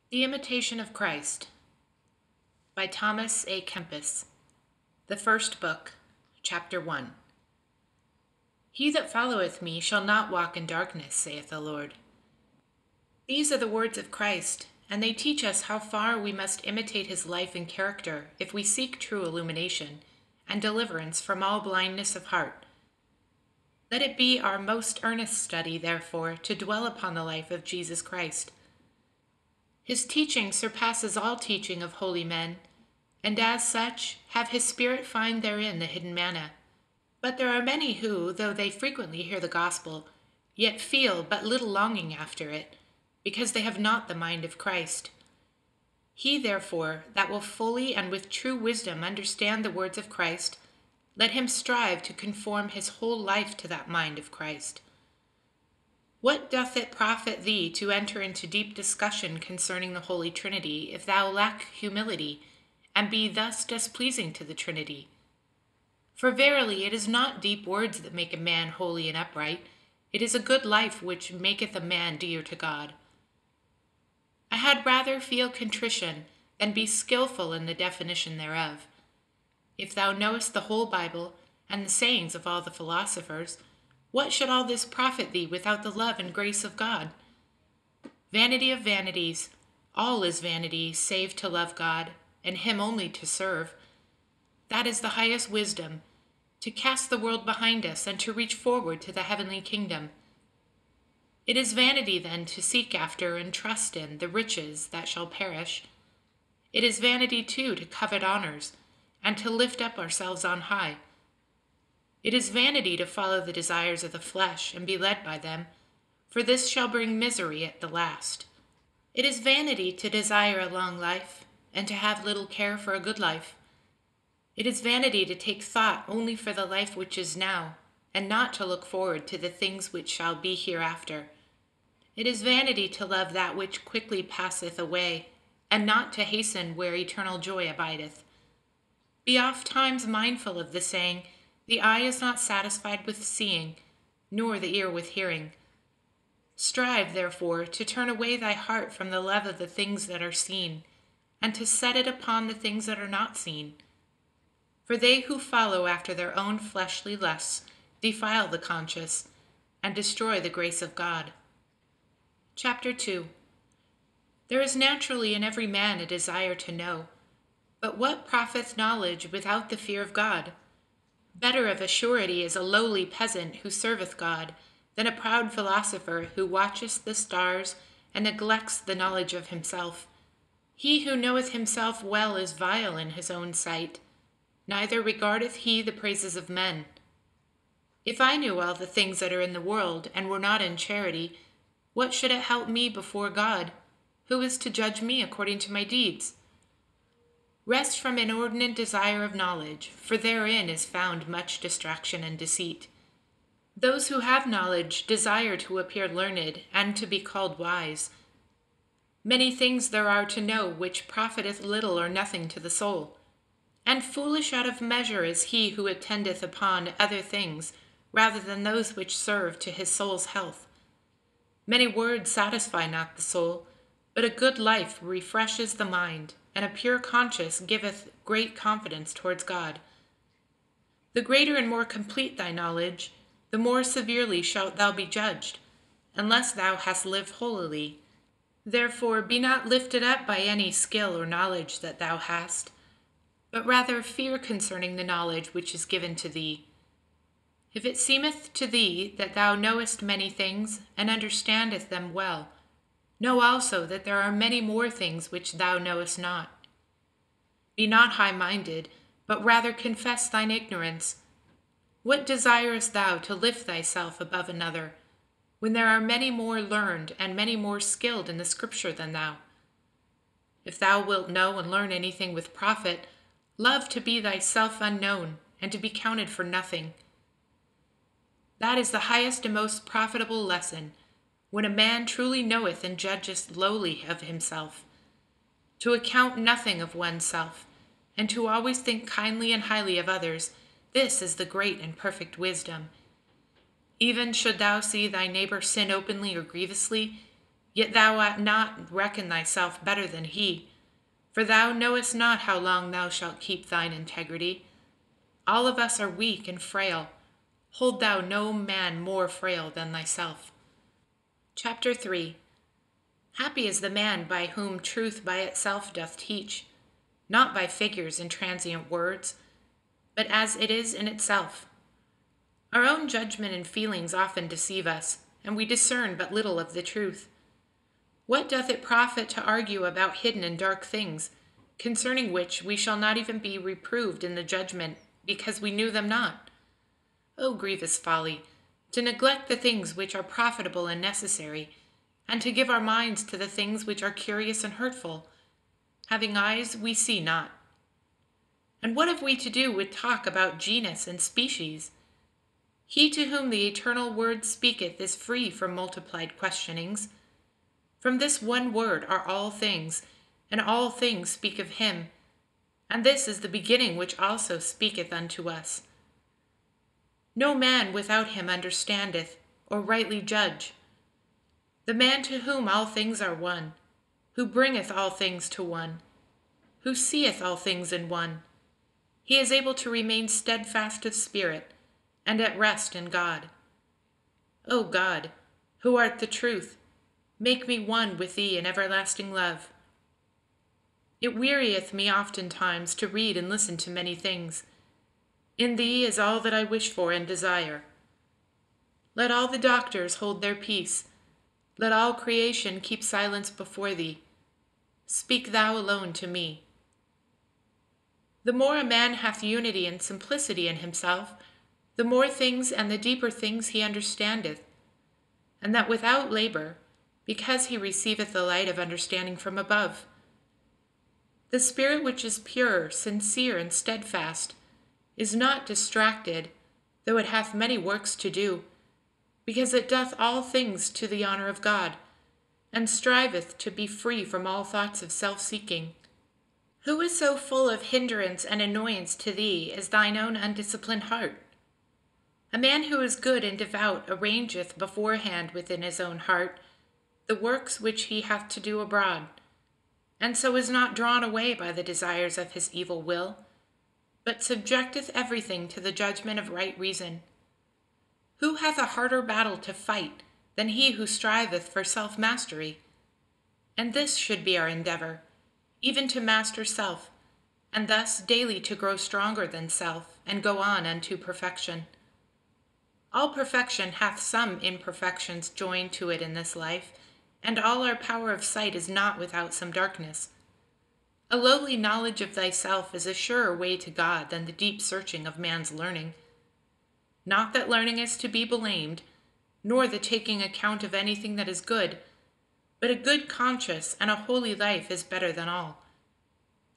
The Imitation of Christ by Thomas A. Kempis. The First Book, Chapter 1. He that followeth me shall not walk in darkness, saith the Lord. These are the words of Christ, and they teach us how far we must imitate his life and character if we seek true illumination and deliverance from all blindness of heart. Let it be our most earnest study, therefore, to dwell upon the life of Jesus Christ. His teaching surpasses all teaching of holy men, and as such have his Spirit find therein the hidden manna. But there are many who, though they frequently hear the gospel, yet feel but little longing after it, because they have not the mind of Christ. He, therefore, that will fully and with true wisdom understand the words of Christ, let him strive to conform his whole life to that mind of Christ. What doth it profit thee to enter into deep discussion concerning the Holy Trinity, if thou lack humility, and be thus displeasing to the Trinity? For verily it is not deep words that make a man holy and upright, it is a good life which maketh a man dear to God. I had rather feel contrition than be skillful in the definition thereof. If thou knowest the whole Bible, and the sayings of all the philosophers, what should all this profit thee without the love and grace of God? Vanity of vanities, all is vanity, save to love God, and him only to serve. That is the highest wisdom, to cast the world behind us and to reach forward to the heavenly kingdom. It is vanity, then, to seek after and trust in the riches that shall perish. It is vanity, too, to covet honors, and to lift up ourselves on high. It is vanity to follow the desires of the flesh and be led by them, for this shall bring misery at the last. It is vanity to desire a long life, and to have little care for a good life. It is vanity to take thought only for the life which is now, and not to look forward to the things which shall be hereafter. It is vanity to love that which quickly passeth away, and not to hasten where eternal joy abideth. Be oft times mindful of the saying, the eye is not satisfied with seeing, nor the ear with hearing. Strive, therefore, to turn away thy heart from the love of the things that are seen, and to set it upon the things that are not seen. For they who follow after their own fleshly lusts defile the conscience, and destroy the grace of God. Chapter 2. There is naturally in every man a desire to know. But what profiteth knowledge without the fear of God? Better of a surety is a lowly peasant who serveth God, than a proud philosopher who watcheth the stars and neglects the knowledge of himself. He who knoweth himself well is vile in his own sight, neither regardeth he the praises of men. If I knew all the things that are in the world, and were not in charity, what should it help me before God, who is to judge me according to my deeds? Rest from inordinate desire of knowledge, for therein is found much distraction and deceit. Those who have knowledge desire to appear learned and to be called wise. Many things there are to know which profiteth little or nothing to the soul. And foolish out of measure is he who attendeth upon other things rather than those which serve to his soul's health. Many words satisfy not the soul, but a good life refreshes the mind, and a pure conscience giveth great confidence towards God. The greater and more complete thy knowledge, the more severely shalt thou be judged, unless thou hast lived holily. Therefore be not lifted up by any skill or knowledge that thou hast, but rather fear concerning the knowledge which is given to thee. If it seemeth to thee that thou knowest many things, and understandest them well, know also that there are many more things which thou knowest not. Be not high-minded, but rather confess thine ignorance. What desirest thou to lift thyself above another, when there are many more learned and many more skilled in the Scripture than thou? If thou wilt know and learn anything with profit, love to be thyself unknown, and to be counted for nothing. That is the highest and most profitable lesson, when a man truly knoweth and judgeth lowly of himself, to account nothing of oneself, and to always think kindly and highly of others. This is the great and perfect wisdom. Even should thou see thy neighbor sin openly or grievously, Yet thou art not reckon thyself better than he, for thou knowest not how long thou shalt keep thine integrity. All of us are weak and frail. Hold thou no man more frail than thyself. Chapter 3. Happy is the man by whom truth by itself doth teach, not by figures and transient words, but as it is in itself. Our own judgment and feelings often deceive us, and we discern but little of the truth. What doth it profit to argue about hidden and dark things, concerning which we shall not even be reproved in the judgment, because we knew them not? O grievous folly, to neglect the things which are profitable and necessary, and to give our minds to the things which are curious and hurtful. Having eyes, we see not. And what have we to do with talk about genus and species? He to whom the eternal word speaketh is free from multiplied questionings. From this one word are all things, and all things speak of him, and this is the beginning which also speaketh unto us. No man without him understandeth, or rightly judge. The man to whom all things are one, who bringeth all things to one, who seeth all things in one, he is able to remain steadfast of spirit, and at rest in God. O God, who art the truth, make me one with thee in everlasting love. It wearieth me oftentimes to read and listen to many things. In thee is all that I wish for and desire. Let all the doctors hold their peace. Let all creation keep silence before thee. Speak thou alone to me. The more a man hath unity and simplicity in himself, the more things and the deeper things he understandeth, and that without labor, because he receiveth the light of understanding from above. The spirit which is pure, sincere, and steadfast is not distracted, though it hath many works to do, because it doth all things to the honor of God, and striveth to be free from all thoughts of self-seeking. Who is so full of hindrance and annoyance to thee as thine own undisciplined heart? A man who is good and devout arrangeth beforehand within his own heart the works which he hath to do abroad, and so is not drawn away by the desires of his evil will, but subjecteth everything to the judgment of right reason. Who hath a harder battle to fight than he who striveth for self-mastery? And this should be our endeavor, even to master self, and thus daily to grow stronger than self, and go on unto perfection. All perfection hath some imperfections joined to it in this life, and all our power of sight is not without some darkness. A lowly knowledge of thyself is a surer way to God than the deep searching of man's learning. Not that learning is to be blamed, nor the taking account of anything that is good, but a good conscience and a holy life is better than all.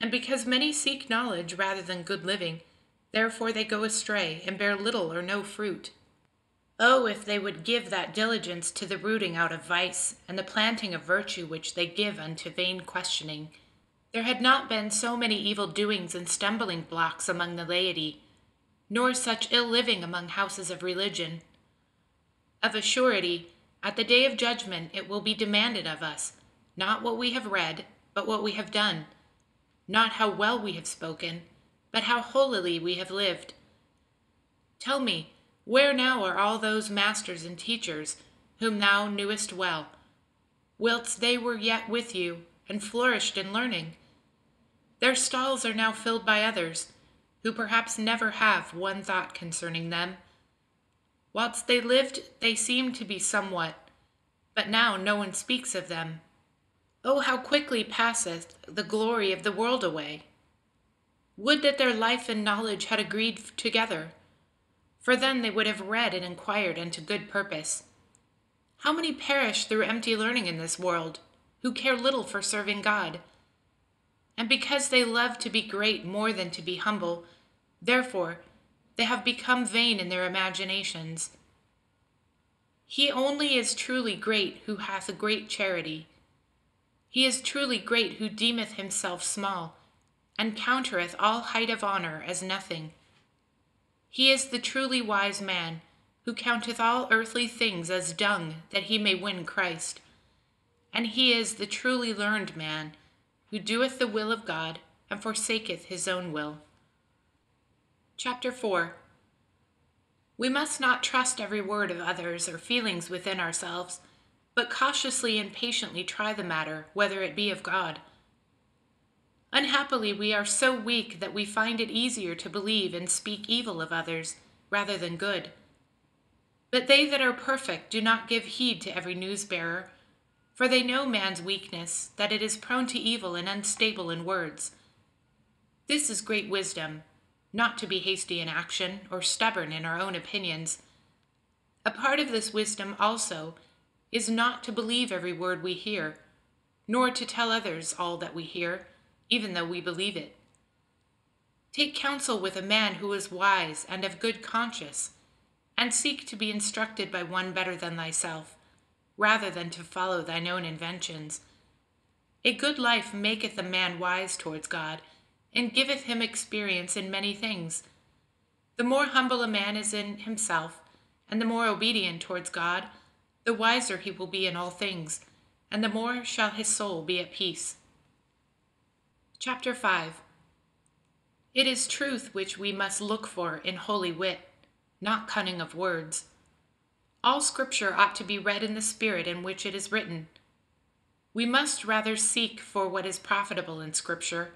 And because many seek knowledge rather than good living, therefore they go astray and bear little or no fruit. Oh, if they would give that diligence to the rooting out of vice, and the planting of virtue which they give unto vain questioning, there had not been so many evil doings and stumbling blocks among the laity, nor such ill living among houses of religion. Of a surety, at the day of judgment it will be demanded of us, not what we have read, but what we have done, not how well we have spoken, but how holily we have lived. Tell me, where now are all those masters and teachers whom thou knewest well, whilst they were yet with you and flourished in learning? Their stalls are now filled by others, who perhaps never have one thought concerning them. Whilst they lived, they seemed to be somewhat, but now no one speaks of them. Oh, how quickly passeth the glory of the world away! Would that their life and knowledge had agreed together, for then they would have read and inquired unto good purpose. How many perish through empty learning in this world, who care little for serving God? And because they love to be great more than to be humble, therefore they have become vain in their imaginations. He only is truly great who hath a great charity. He is truly great who deemeth himself small, and countereth all height of honor as nothing. He is the truly wise man, who counteth all earthly things as dung, that he may win Christ. and he is the truly learned man, who doeth the will of God, and forsaketh his own will. Chapter 4. We must not trust every word of others or feelings within ourselves, but cautiously and patiently try the matter, whether it be of God. Unhappily, we are so weak that we find it easier to believe and speak evil of others rather than good. But they that are perfect do not give heed to every news-bearer, for they know man's weakness, that it is prone to evil and unstable in words. This is great wisdom, not to be hasty in action or stubborn in our own opinions. A part of this wisdom also is not to believe every word we hear, nor to tell others all that we hear, even though we believe it. Take counsel with a man who is wise and of good conscience, and seek to be instructed by one better than thyself, rather than to follow thine own inventions. A good life maketh a man wise towards God, and giveth him experience in many things. The more humble a man is in himself, and the more obedient towards God, the wiser he will be in all things, and the more shall his soul be at peace. Chapter 5. It is truth which we must look for in holy wit, not cunning of words. All Scripture ought to be read in the spirit in which it is written. We must rather seek for what is profitable in Scripture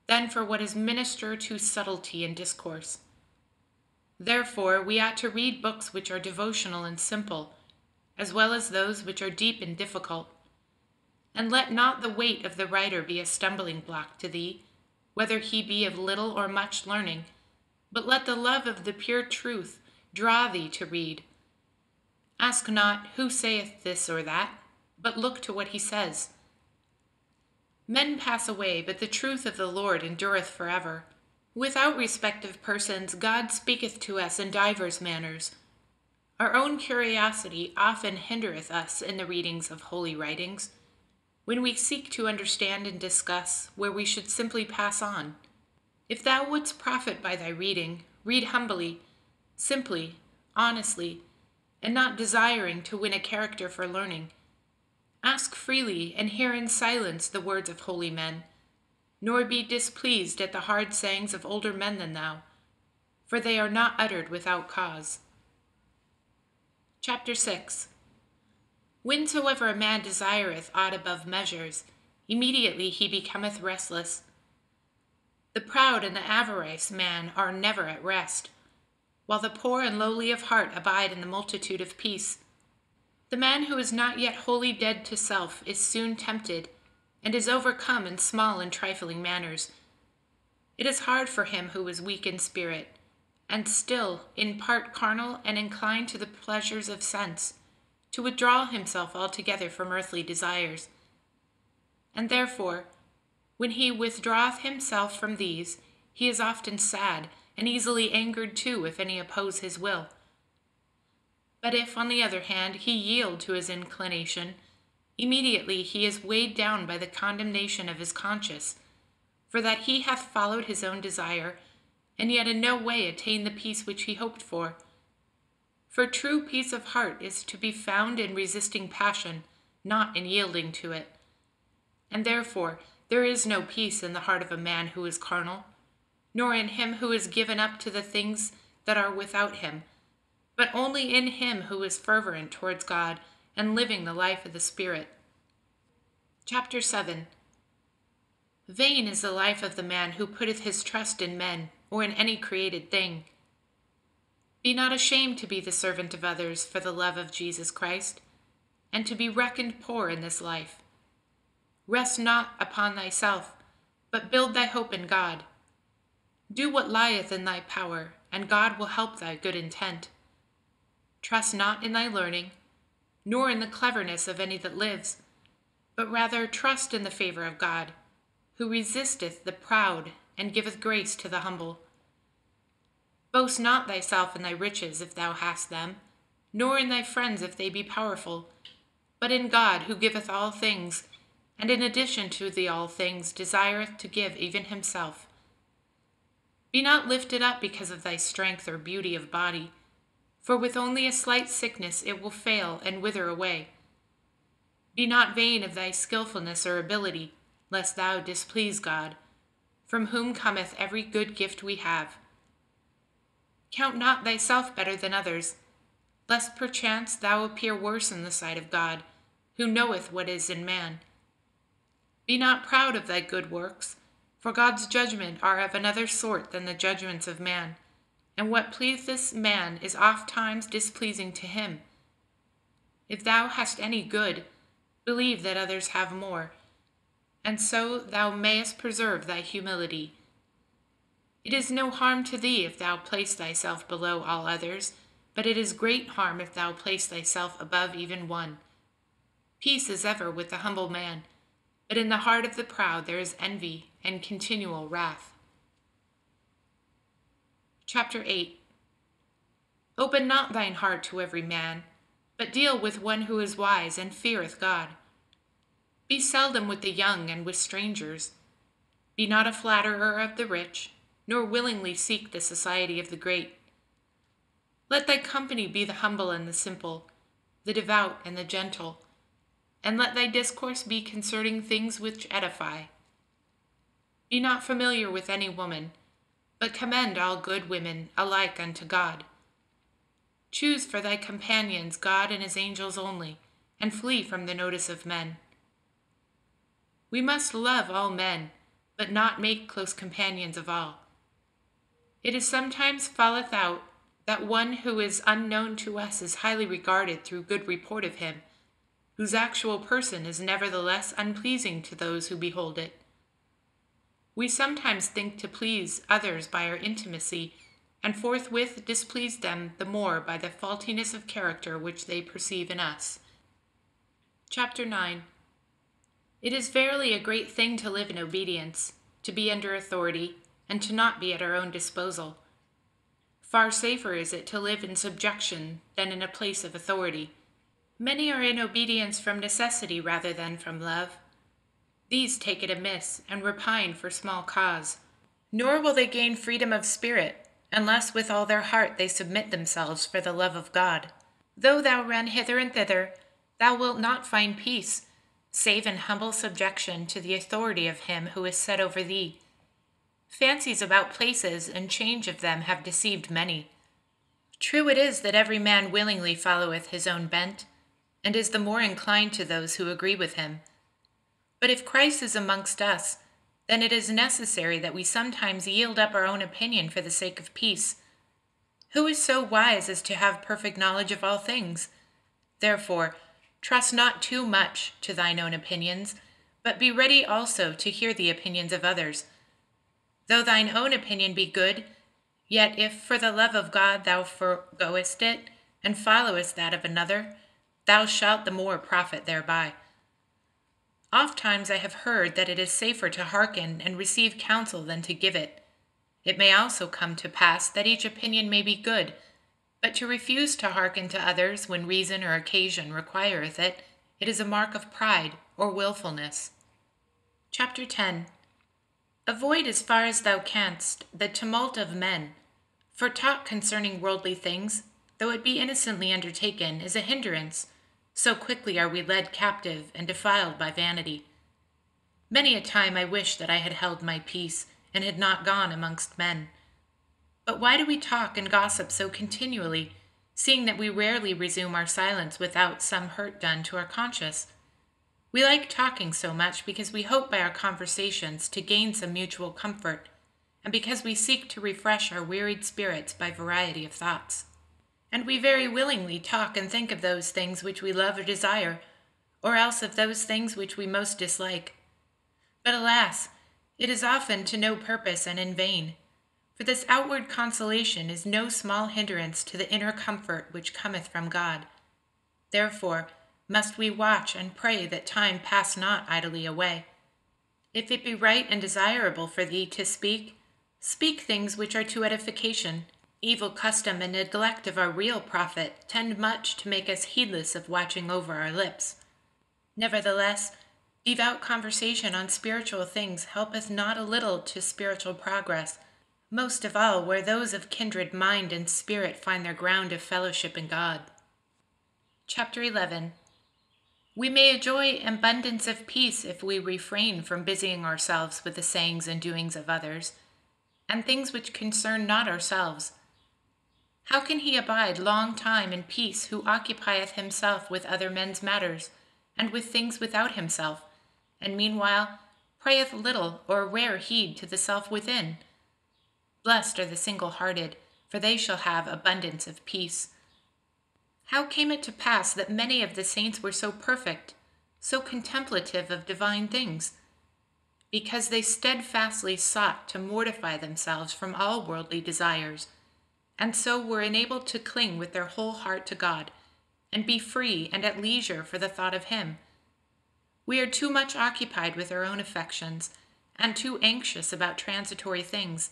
than for what is minister to subtlety in discourse. Therefore, we ought to read books which are devotional and simple, as well as those which are deep and difficult. And let not the weight of the writer be a stumbling block to thee, whether he be of little or much learning, but let the love of the pure truth draw thee to read. Ask not, who saith this or that, but look to what he says. Men pass away, but the truth of the Lord endureth forever. Without respect of persons, God speaketh to us in divers manners. Our own curiosity often hindereth us in the readings of holy writings, when we seek to understand and discuss where we should simply pass on. If thou wouldst profit by thy reading, read humbly, simply, honestly, and not desiring to win a character for learning. Ask freely, and hear in silence the words of holy men, nor be displeased at the hard sayings of older men than thou, for they are not uttered without cause. Chapter 6. Whensoever a man desireth aught above measures, immediately he becometh restless. The proud and the avaricious man are never at rest, while the poor and lowly of heart abide in the multitude of peace. The man who is not yet wholly dead to self is soon tempted, and is overcome in small and trifling matters. It is hard for him who is weak in spirit, and still in part carnal and inclined to the pleasures of sense, to withdraw himself altogether from earthly desires. And therefore, when he withdraweth himself from these, he is often sad, and easily angered too if any oppose his will. But if, on the other hand, he yield to his inclination, immediately he is weighed down by the condemnation of his conscience, for that he hath followed his own desire, and yet in no way attained the peace which he hoped for. For true peace of heart is to be found in resisting passion, not in yielding to it. And therefore there is no peace in the heart of a man who is carnal, nor in him who is given up to the things that are without him, but only in him who is fervent towards God and living the life of the Spirit. Chapter 7. Vain is the life of the man who putteth his trust in men or in any created thing. Be not ashamed to be the servant of others for the love of Jesus Christ, and to be reckoned poor in this life. Rest not upon thyself, but build thy hope in God. Do what lieth in thy power, and God will help thy good intent. Trust not in thy learning, nor in the cleverness of any that lives, but rather trust in the favor of God, who resisteth the proud and giveth grace to the humble. Boast not thyself in thy riches if thou hast them, nor in thy friends if they be powerful, but in God who giveth all things, and in addition to the all things desireth to give even himself. Be not lifted up because of thy strength or beauty of body, for with only a slight sickness it will fail and wither away. Be not vain of thy skillfulness or ability, lest thou displease God, from whom cometh every good gift we have. Count not thyself better than others, lest perchance thou appear worse in the sight of God, who knoweth what is in man. Be not proud of thy good works, for God's judgment are of another sort than the judgments of man, and what pleaseth man is oft times displeasing to him. If thou hast any good, believe that others have more, and so thou mayest preserve thy humility. It is no harm to thee if thou place thyself below all others, but it is great harm if thou place thyself above even one. Peace is ever with the humble man, but in the heart of the proud there is envy and continual wrath. Chapter 8. Open not thine heart to every man, but deal with one who is wise and feareth God. Be seldom with the young and with strangers. Be not a flatterer of the rich, nor willingly seek the society of the great. Let thy company be the humble and the simple, the devout and the gentle, and let thy discourse be concerning things which edify. Be not familiar with any woman, but commend all good women alike unto God. Choose for thy companions God and his angels only, and flee from the notice of men. We must love all men, but not make close companions of all. It is sometimes falleth out that one who is unknown to us is highly regarded through good report of him, whose actual person is nevertheless unpleasing to those who behold it. We sometimes think to please others by our intimacy, and forthwith displease them the more by the faultiness of character which they perceive in us. Chapter 9. It is verily a great thing to live in obedience, to be under authority, and to not be at our own disposal. Far safer is it to live in subjection than in a place of authority. Many are in obedience from necessity rather than from love. These take it amiss, and repine for small cause. Nor will they gain freedom of spirit, unless with all their heart they submit themselves for the love of God. Though thou run hither and thither, thou wilt not find peace, save in humble subjection to the authority of him who is set over thee. Fancies about places and change of them have deceived many. True it is that every man willingly followeth his own bent, and is the more inclined to those who agree with him. But if Christ is amongst us, then it is necessary that we sometimes yield up our own opinion for the sake of peace. Who is so wise as to have perfect knowledge of all things? Therefore, trust not too much to thine own opinions, but be ready also to hear the opinions of others. Though thine own opinion be good, yet if for the love of God thou forgoest it, and followest that of another, thou shalt the more profit thereby. Ofttimes I have heard that it is safer to hearken and receive counsel than to give it. It may also come to pass that each opinion may be good, but to refuse to hearken to others when reason or occasion requireth it, it is a mark of pride or wilfulness. Chapter 10. Avoid as far as thou canst the tumult of men, for talk concerning worldly things, though it be innocently undertaken, is a hindrance. So quickly are we led captive and defiled by vanity. Many a time I wish that I had held my peace and had not gone amongst men. But why do we talk and gossip so continually, seeing that we rarely resume our silence without some hurt done to our conscience? We like talking so much because we hope by our conversations to gain some mutual comfort, and because we seek to refresh our wearied spirits by variety of thoughts. And we very willingly talk and think of those things which we love or desire, or else of those things which we most dislike. But alas, it is often to no purpose and in vain, for this outward consolation is no small hindrance to the inner comfort which cometh from God. Therefore must we watch and pray that time pass not idly away. If it be right and desirable for thee to speak, speak things which are to edification. Evil custom and neglect of our real profit tend much to make us heedless of watching over our lips. Nevertheless, devout conversation on spiritual things helpeth not a little to spiritual progress, most of all where those of kindred mind and spirit find their ground of fellowship in God. Chapter 11. We may enjoy abundance of peace if we refrain from busying ourselves with the sayings and doings of others, and things which concern not ourselves. How can he abide long time in peace who occupieth himself with other men's matters, and with things without himself, and meanwhile prayeth little or rare heed to the self within? Blessed are the single-hearted, for they shall have abundance of peace. How came it to pass that many of the saints were so perfect, so contemplative of divine things? Because they steadfastly sought to mortify themselves from all worldly desires, and so were enabled to cling with their whole heart to God, and be free and at leisure for the thought of him. We are too much occupied with our own affections, and too anxious about transitory things.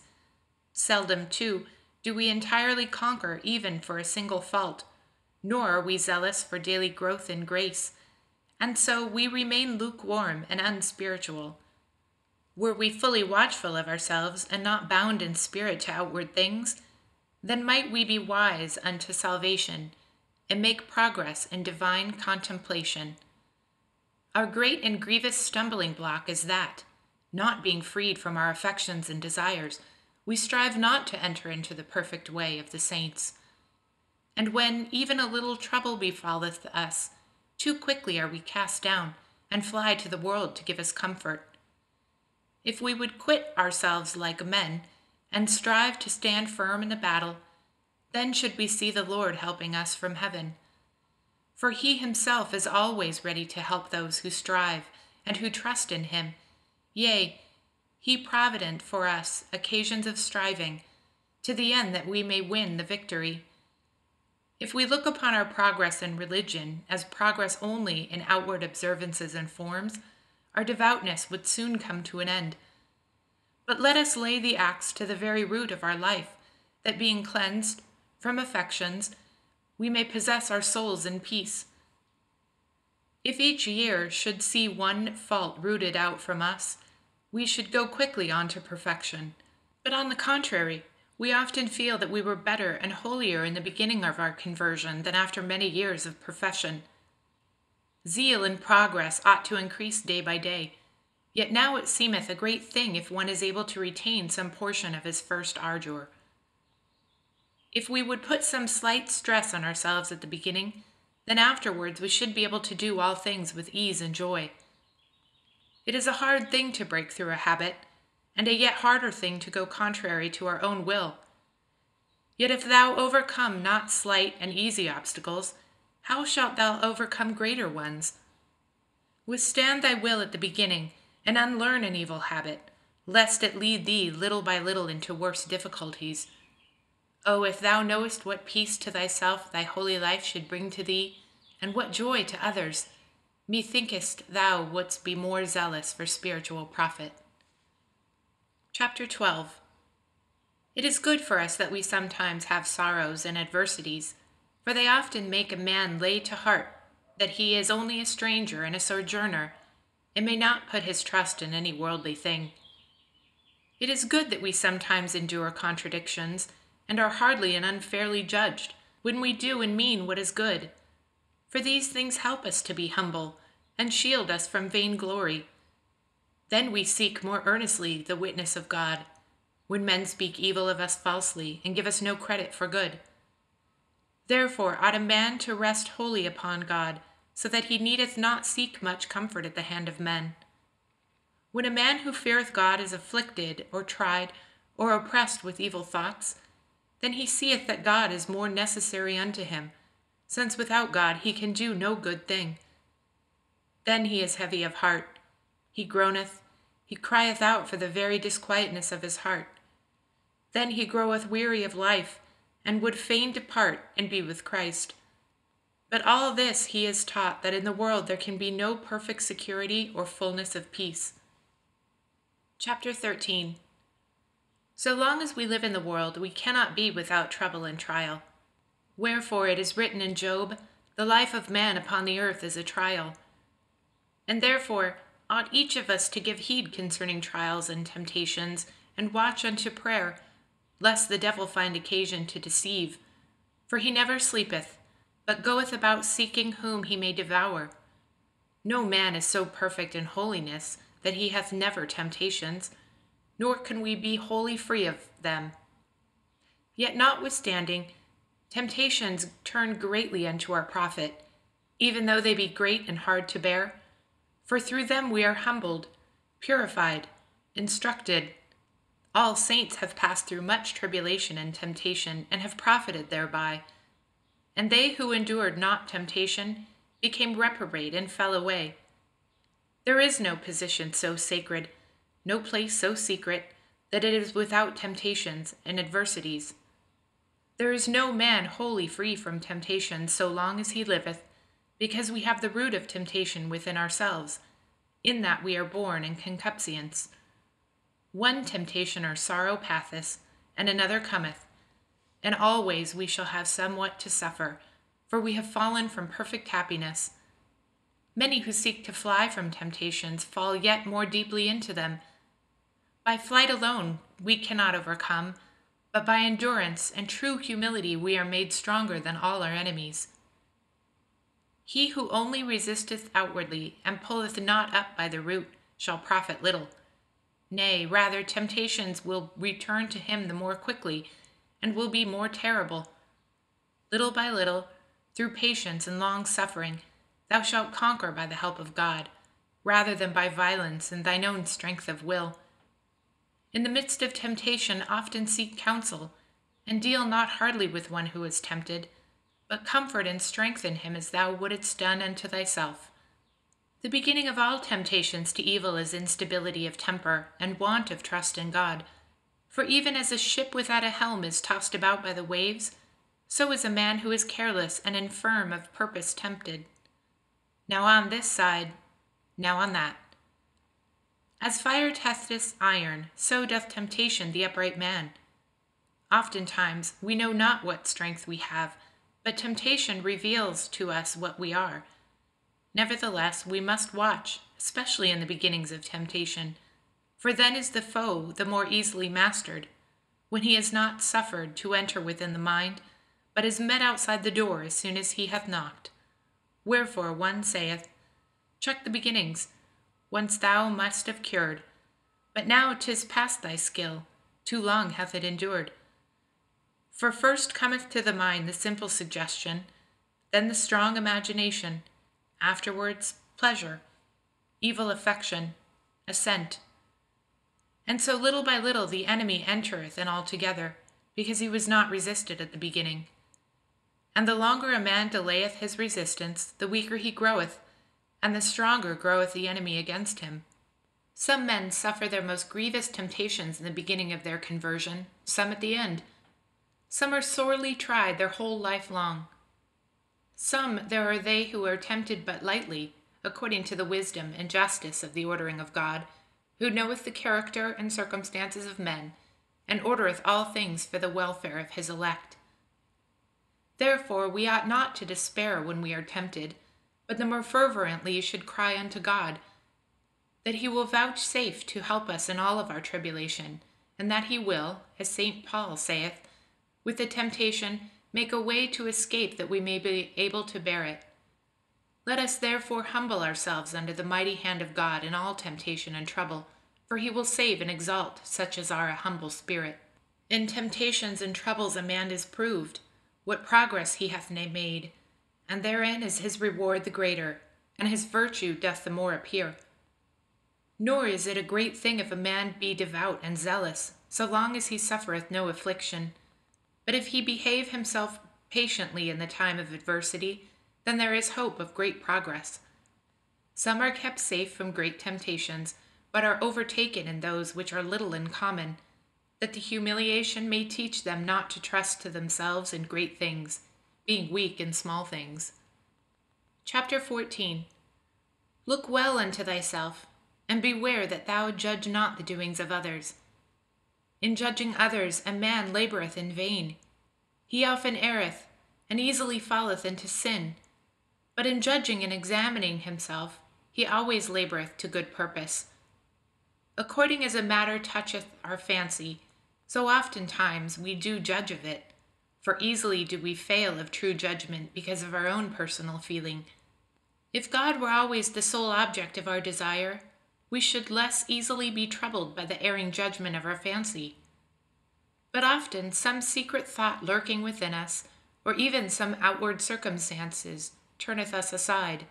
Seldom, too, do we entirely conquer even for a single fault, nor are we zealous for daily growth in grace, and so we remain lukewarm and unspiritual. Were we fully watchful of ourselves and not bound in spirit to outward things, then might we be wise unto salvation and make progress in divine contemplation. Our great and grievous stumbling block is that, not being freed from our affections and desires, we strive not to enter into the perfect way of the saints. And when even a little trouble befalleth us, too quickly are we cast down, and fly to the world to give us comfort. If we would quit ourselves like men, and strive to stand firm in the battle, then should we see the Lord helping us from heaven. For he himself is always ready to help those who strive, and who trust in him. Yea, he provident for us occasions of striving, to the end that we may win the victory. If we look upon our progress in religion as progress only in outward observances and forms, our devoutness would soon come to an end. But let us lay the axe to the very root of our life, that being cleansed from affections, we may possess our souls in peace. If each year should see one fault rooted out from us, we should go quickly on to perfection. But on the contrary, we often feel that we were better and holier in the beginning of our conversion than after many years of profession. Zeal and progress ought to increase day by day, yet now it seemeth a great thing if one is able to retain some portion of his first ardour. If we would put some slight stress on ourselves at the beginning, then afterwards we should be able to do all things with ease and joy. It is a hard thing to break through a habit, and a yet harder thing to go contrary to our own will. Yet if thou overcome not slight and easy obstacles, how shalt thou overcome greater ones? Withstand thy will at the beginning, and unlearn an evil habit, lest it lead thee little by little into worse difficulties. Oh, if thou knowest what peace to thyself thy holy life should bring to thee, and what joy to others, methinkest thou wouldst be more zealous for spiritual profit. Chapter 12. It is good for us that we sometimes have sorrows and adversities, for they often make a man lay to heart that he is only a stranger and a sojourner, and may not put his trust in any worldly thing. It is good that we sometimes endure contradictions, and are hardly and unfairly judged, when we do and mean what is good. For these things help us to be humble, and shield us from vainglory. Then we seek more earnestly the witness of God, when men speak evil of us falsely, and give us no credit for good. Therefore ought a man to rest wholly upon God, so that he needeth not seek much comfort at the hand of men. When a man who feareth God is afflicted, or tried, or oppressed with evil thoughts, then he seeth that God is more necessary unto him, since without God he can do no good thing. Then he is heavy of heart, he groaneth, he crieth out for the very disquietness of his heart. Then he groweth weary of life, and would fain depart and be with Christ. But all this he is taught that in the world there can be no perfect security or fullness of peace. Chapter 13. So long as we live in the world, we cannot be without trouble and trial. Wherefore it is written in Job, "The life of man upon the earth is a trial." And therefore ought each of us to give heed concerning trials and temptations, and watch unto prayer, lest the devil find occasion to deceive. For he never sleepeth, but goeth about seeking whom he may devour. No man is so perfect in holiness that he hath never temptations, nor can we be wholly free of them. Yet notwithstanding, temptations turn greatly unto our profit, even though they be great and hard to bear. For through them we are humbled, purified, instructed. All saints have passed through much tribulation and temptation, and have profited thereby. And they who endured not temptation became reprobate and fell away. There is no position so sacred, no place so secret, that it is without temptations and adversities. There is no man wholly free from temptation so long as he liveth, because we have the root of temptation within ourselves, in that we are born in concupiscence. One temptation or sorrow passeth, and another cometh, and always we shall have somewhat to suffer, for we have fallen from perfect happiness. Many who seek to fly from temptations fall yet more deeply into them. By flight alone we cannot overcome, but by endurance and true humility we are made stronger than all our enemies. He who only resisteth outwardly, and pulleth not up by the root, shall profit little. Nay, rather, temptations will return to him the more quickly, and will be more terrible. Little by little, through patience and long suffering, thou shalt conquer by the help of God, rather than by violence and thine own strength of will. In the midst of temptation often seek counsel, and deal not hardly with one who is tempted, but comfort and strengthen him as thou wouldest done unto thyself. The beginning of all temptations to evil is instability of temper and want of trust in God. For even as a ship without a helm is tossed about by the waves, so is a man who is careless and infirm of purpose tempted. Now on this side, now on that. As fire testeth iron, so doth temptation the upright man. Oftentimes we know not what strength we have, but temptation reveals to us what we are. Nevertheless, we must watch, especially in the beginnings of temptation, for then is the foe the more easily mastered, when he is not suffered to enter within the mind, but is met outside the door as soon as he hath knocked. Wherefore one saith, check the beginnings, once thou must have cured, but now 'tis past thy skill, too long hath it endured. For first cometh to the mind the simple suggestion, then the strong imagination, afterwards pleasure, evil affection, assent. And so little by little the enemy entereth in altogether, because he was not resisted at the beginning. And the longer a man delayeth his resistance, the weaker he groweth, and the stronger groweth the enemy against him. Some men suffer their most grievous temptations in the beginning of their conversion, some at the end. Some are sorely tried their whole life long. Some there are they who are tempted but lightly, according to the wisdom and justice of the ordering of God, who knoweth the character and circumstances of men, and ordereth all things for the welfare of his elect. Therefore we ought not to despair when we are tempted, but the more fervently should cry unto God, that he will vouchsafe to help us in all of our tribulation, and that he will, as St. Paul saith, with the temptation make a way to escape that we may be able to bear it. Let us therefore humble ourselves under the mighty hand of God in all temptation and trouble, for he will save and exalt such as are a humble spirit. In temptations and troubles a man is proved, what progress he hath made, and therein is his reward the greater, and his virtue doth the more appear. Nor is it a great thing if a man be devout and zealous, so long as he suffereth no affliction. But if he behave himself patiently in the time of adversity, then there is hope of great progress. Some are kept safe from great temptations, but are overtaken in those which are little in common, that the humiliation may teach them not to trust to themselves in great things, being weak in small things. Chapter 14. Look well unto thyself, and beware that thou judge not the doings of others. In judging others a man laboureth in vain. He often erreth, and easily falleth into sin. But in judging and examining himself, he always laboureth to good purpose. According as a matter toucheth our fancy, so oftentimes we do judge of it, for easily do we fail of true judgment because of our own personal feeling. If God were always the sole object of our desire, we should less easily be troubled by the erring judgment of our fancy. But often some secret thought lurking within us, or even some outward circumstances, turneth us aside.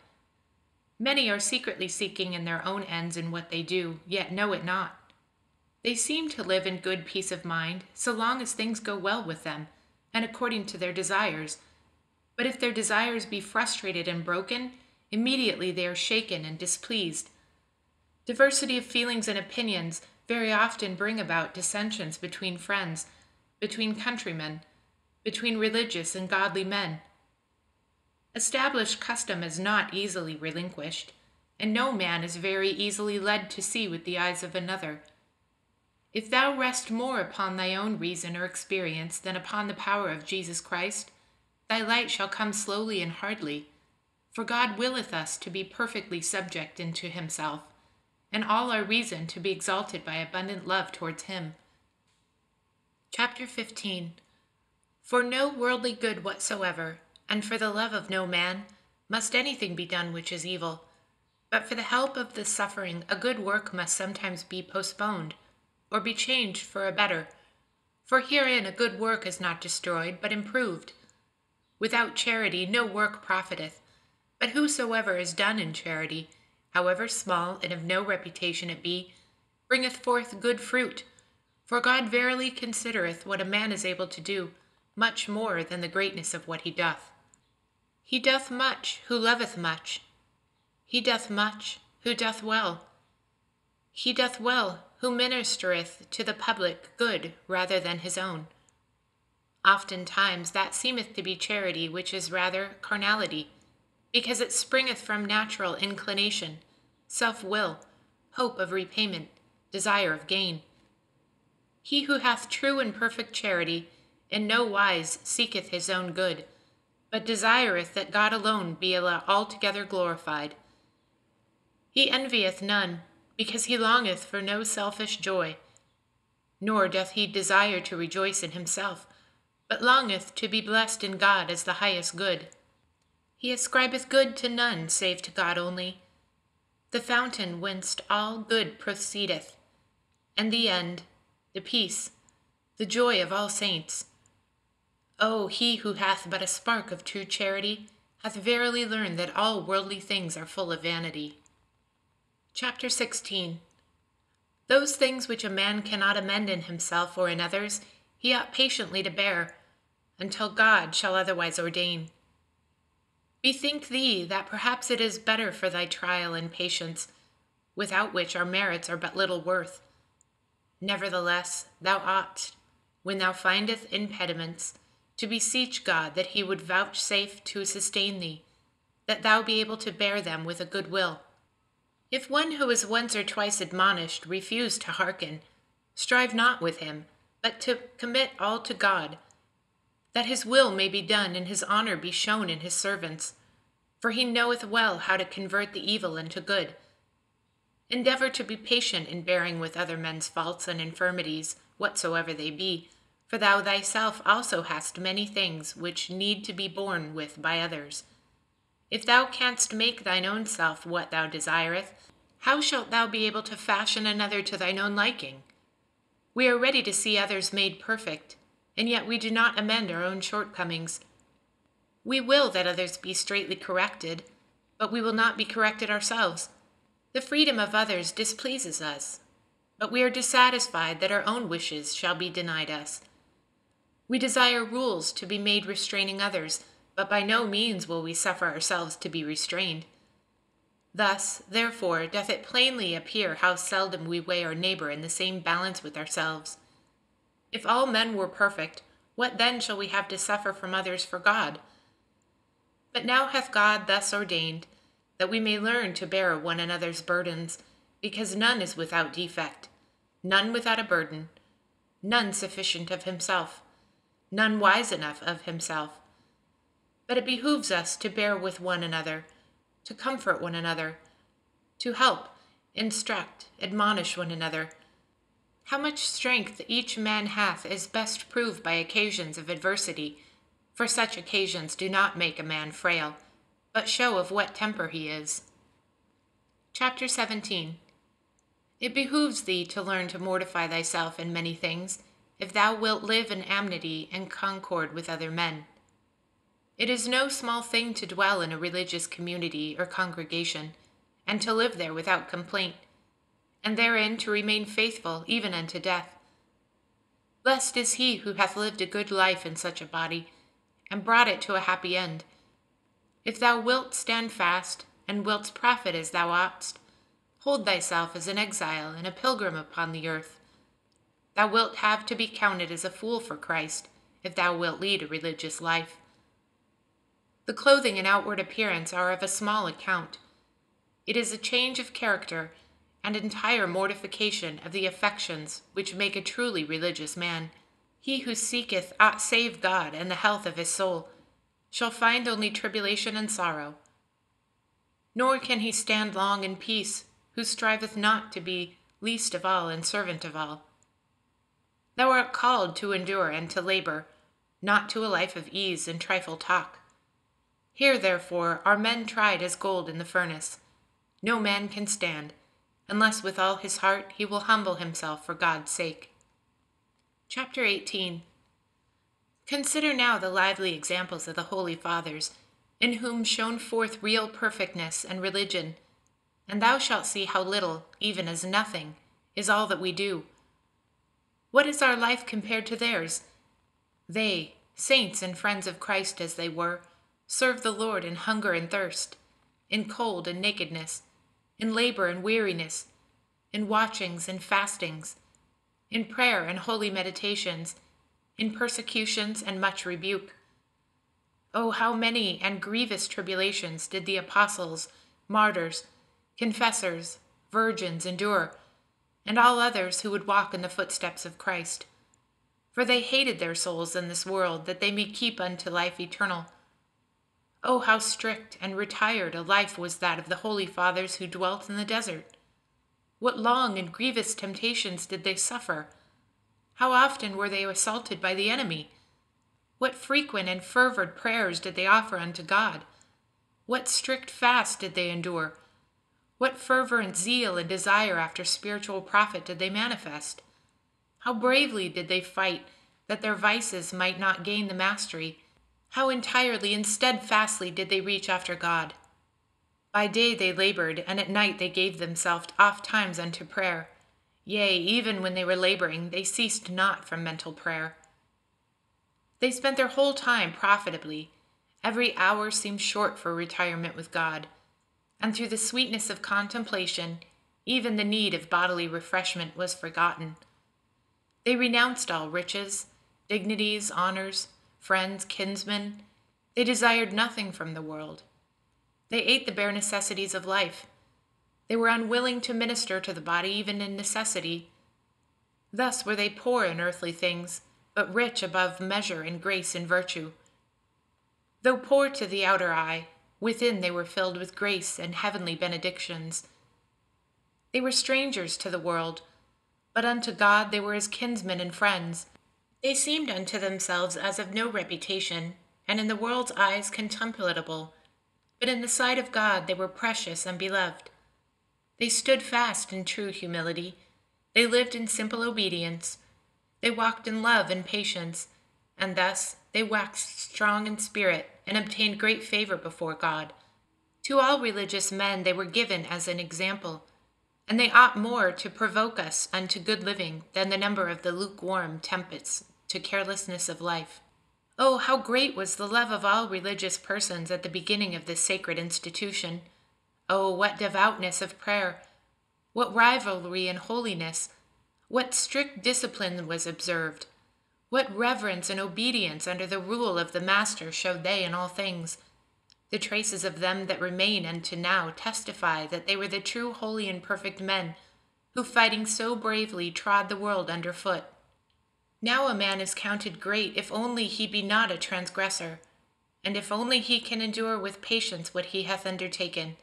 Many are secretly seeking in their own ends in what they do, yet know it not. They seem to live in good peace of mind, so long as things go well with them, and according to their desires. But if their desires be frustrated and broken, immediately they are shaken and displeased. Diversity of feelings and opinions very often bring about dissensions between friends, between countrymen, between religious and godly men. Established custom is not easily relinquished, and no man is very easily led to see with the eyes of another. If thou rest more upon thy own reason or experience than upon the power of Jesus Christ, thy light shall come slowly and hardly, for God willeth us to be perfectly subject unto himself, and all our reason to be exalted by abundant love towards him. Chapter 15. For no worldly good whatsoever, and for the love of no man, must anything be done which is evil. But for the help of the suffering, a good work must sometimes be postponed, or be changed for a better. For herein a good work is not destroyed, but improved. Without charity no work profiteth, but whosoever is done in charity, however small and of no reputation it be, bringeth forth good fruit. For God verily considereth what a man is able to do, much more than the greatness of what he doth. He doth much who loveth much. He doth much who doth well. He doth well who ministereth to the public good rather than his own. Oftentimes that seemeth to be charity which is rather carnality, because it springeth from natural inclination, self-will, hope of repayment, desire of gain. He who hath true and perfect charity in no wise seeketh his own good, but desireth that God alone be altogether glorified. He envieth none, because he longeth for no selfish joy, nor doth he desire to rejoice in himself, but longeth to be blessed in God as the highest good. He ascribeth good to none save to God only, the fountain whence all good proceedeth, and the end, the peace, the joy of all saints. O he who hath but a spark of true charity hath verily learned that all worldly things are full of vanity. Chapter 16. Those things which a man cannot amend in himself or in others, he ought patiently to bear, until God shall otherwise ordain. Bethink thee that perhaps it is better for thy trial and patience, without which our merits are but little worth. Nevertheless, thou ought, when thou findest impediments, to beseech God that he would vouchsafe to sustain thee, that thou be able to bear them with a good will. If one who is once or twice admonished refuse to hearken, strive not with him, but to commit all to God, that his will may be done and his honor be shown in his servants. For he knoweth well how to convert the evil into good. Endeavor to be patient in bearing with other men's faults and infirmities, whatsoever they be, for thou thyself also hast many things which need to be borne with by others. If thou canst make thine own self what thou desireth, how shalt thou be able to fashion another to thine own liking? We are ready to see others made perfect, and yet we do not amend our own shortcomings. We will that others be straightly corrected, but we will not be corrected ourselves. The freedom of others displeases us, but we are dissatisfied that our own wishes shall be denied us. We desire rules to be made restraining others, but by no means will we suffer ourselves to be restrained. Thus, therefore, doth it plainly appear how seldom we weigh our neighbor in the same balance with ourselves. If all men were perfect, what then shall we have to suffer from others for God? But now hath God thus ordained, that we may learn to bear one another's burdens, because none is without defect, none without a burden, none sufficient of himself, none wise enough of himself. But it behooves us to bear with one another, to comfort one another, to help, instruct, admonish one another. How much strength each man hath is best proved by occasions of adversity, for such occasions do not make a man frail, but show of what temper he is. Chapter 17. It behooves thee to learn to mortify thyself in many things, if thou wilt live in amity and concord with other men. It is no small thing to dwell in a religious community or congregation, and to live there without complaint, and therein to remain faithful even unto death. Blessed is he who hath lived a good life in such a body, and brought it to a happy end. If thou wilt stand fast, and wilt profit as thou oughtst, hold thyself as an exile and a pilgrim upon the earth. Thou wilt have to be counted as a fool for Christ, if thou wilt lead a religious life. The clothing and outward appearance are of a small account. It is a change of character and entire mortification of the affections which make a truly religious man. He who seeketh save God and the health of his soul shall find only tribulation and sorrow. Nor can he stand long in peace, who striveth not to be least of all and servant of all. Thou art called to endure and to labor, not to a life of ease and trifle talk. Here, therefore, are men tried as gold in the furnace. No man can stand, unless with all his heart he will humble himself for God's sake. Chapter 18. Consider now the lively examples of the Holy Fathers, in whom shone forth real perfectness and religion, and thou shalt see how little, even as nothing, is all that we do. What is our life compared to theirs? They, saints and friends of Christ as they were, serve the Lord in hunger and thirst, in cold and nakedness, in labor and weariness, in watchings and fastings, in prayer and holy meditations, in persecutions and much rebuke. Oh, how many and grievous tribulations did the apostles, martyrs, confessors, virgins endure, and all others who would walk in the footsteps of Christ. For they hated their souls in this world, that they may keep unto life eternal. Oh, how strict and retired a life was that of the Holy Fathers who dwelt in the desert! What long and grievous temptations did they suffer! How often were they assaulted by the enemy! What frequent and fervent prayers did they offer unto God! What strict fast did they endure! What fervent zeal and desire after spiritual profit did they manifest! How bravely did they fight that their vices might not gain the mastery! How entirely and steadfastly did they reach after God! By day they labored, and at night they gave themselves oft times unto prayer. Yea, even when they were laboring, they ceased not from mental prayer. They spent their whole time profitably. Every hour seemed short for retirement with God, and through the sweetness of contemplation, even the need of bodily refreshment was forgotten. They renounced all riches, dignities, honors, friends, kinsmen. They desired nothing from the world. They ate the bare necessities of life. They were unwilling to minister to the body even in necessity. Thus were they poor in earthly things, but rich above measure in grace and virtue. Though poor to the outer eye, within they were filled with grace and heavenly benedictions. They were strangers to the world, but unto God they were as kinsmen and friends. They seemed unto themselves as of no reputation, and in the world's eyes contemptible, but in the sight of God they were precious and beloved. They stood fast in true humility. They lived in simple obedience. They walked in love and patience, and thus they waxed strong in spirit and obtained great favor before God. To all religious men they were given as an example, and they ought more to provoke us unto good living than the number of the lukewarm tempests to carelessness of life. Oh, how great was the love of all religious persons at the beginning of this sacred institution! Oh, what devoutness of prayer! What rivalry in holiness! What strict discipline was observed! What reverence and obedience under the rule of the Master showed they in all things! The traces of them that remain unto now testify that they were the true holy and perfect men, who fighting so bravely trod the world under foot. Now a man is counted great if only he be not a transgressor, and if only he can endure with patience what he hath undertaken.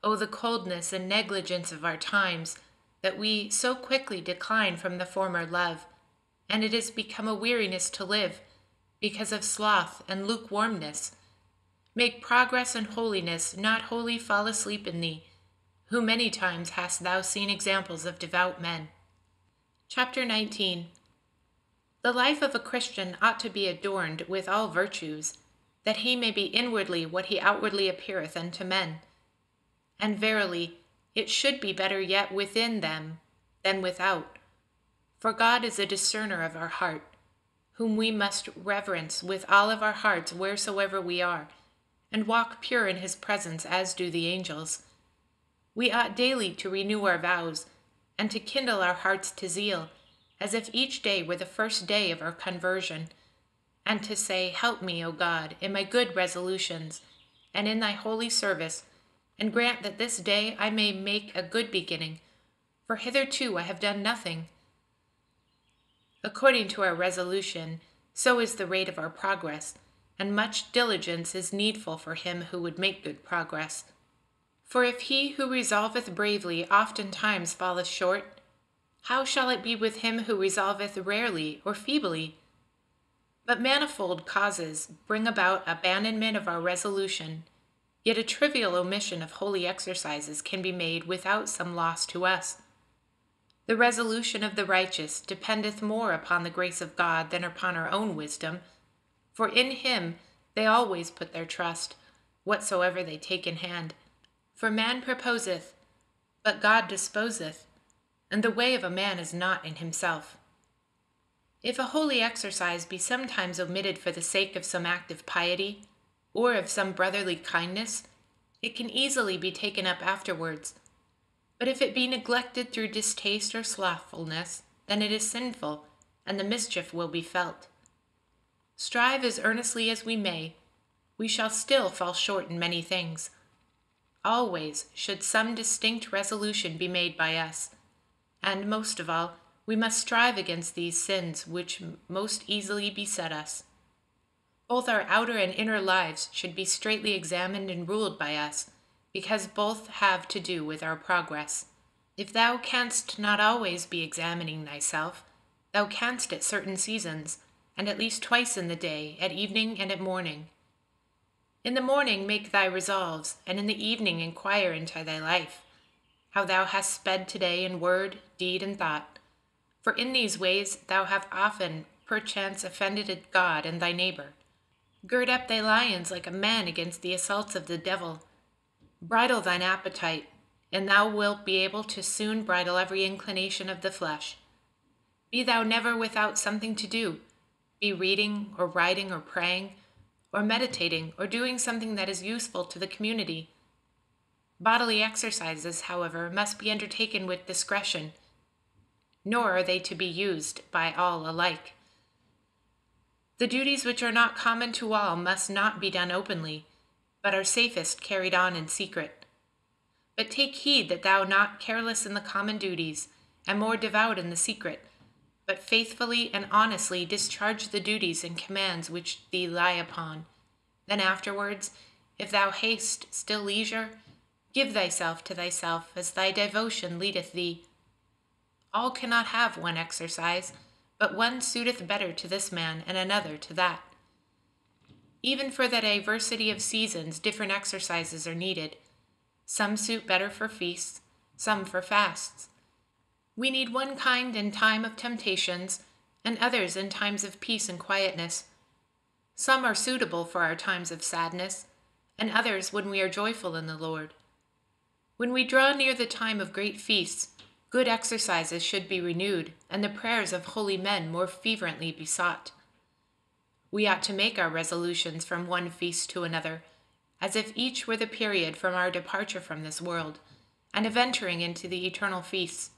O the coldness and negligence of our times, that we so quickly decline from the former love, and it is become a weariness to live, because of sloth and lukewarmness. Make progress in holiness, not wholly fall asleep in thee, who many times hast thou seen examples of devout men. Chapter 19. The life of a Christian ought to be adorned with all virtues, that he may be inwardly what he outwardly appeareth unto men. And verily, it should be better yet within them than without. For God is a discerner of our heart, whom we must reverence with all of our hearts wheresoever we are, and walk pure in his presence as do the angels. We ought daily to renew our vows, and to kindle our hearts to zeal, as if each day were the first day of our conversion, and to say, Help me, O God, in my good resolutions, and in thy holy service, and grant that this day I may make a good beginning, for hitherto I have done nothing. According to our resolution, so is the rate of our progress, and much diligence is needful for him who would make good progress. For if he who resolveth bravely oftentimes falleth short, how shall it be with him who resolveth rarely or feebly? But manifold causes bring about abandonment of our resolution, yet a trivial omission of holy exercises can be made without some loss to us. The resolution of the righteous dependeth more upon the grace of God than upon our own wisdom, for in him they always put their trust, whatsoever they take in hand. For man proposeth, but God disposeth, and the way of a man is not in himself. If a holy exercise be sometimes omitted for the sake of some act of piety, or of some brotherly kindness, it can easily be taken up afterwards. But if it be neglected through distaste or slothfulness, then it is sinful, and the mischief will be felt. Strive as earnestly as we may, we shall still fall short in many things. Always should some distinct resolution be made by us, and most of all, we must strive against these sins which most easily beset us. Both our outer and inner lives should be straitly examined and ruled by us, because both have to do with our progress. If thou canst not always be examining thyself, thou canst at certain seasons, and at least twice in the day, at evening and at morning. In the morning make thy resolves, and in the evening inquire into thy life, how thou hast sped today in word, deed, and thought. For in these ways thou have often perchance offended God and thy neighbor. Gird up thy lions like a man against the assaults of the devil. Bridle thine appetite, and thou wilt be able to soon bridle every inclination of the flesh. Be thou never without something to do, be reading or writing or praying, or meditating, or doing something that is useful to the community. Bodily exercises, however, must be undertaken with discretion, nor are they to be used by all alike. The duties which are not common to all must not be done openly, but are safest carried on in secret. But take heed that thou not careless in the common duties, and more devout in the secret, but faithfully and honestly discharge the duties and commands which thee lie upon. Then afterwards, if thou hast still leisure, give thyself to thyself as thy devotion leadeth thee. All cannot have one exercise, but one suiteth better to this man, and another to that. Even for the diversity of seasons, different exercises are needed. Some suit better for feasts, some for fasts. We need one kind in time of temptations, and others in times of peace and quietness. Some are suitable for our times of sadness, and others when we are joyful in the Lord. When we draw near the time of great feasts, good exercises should be renewed, and the prayers of holy men more fervently besought. We ought to make our resolutions from one feast to another, as if each were the period from our departure from this world, and of entering into the eternal feasts.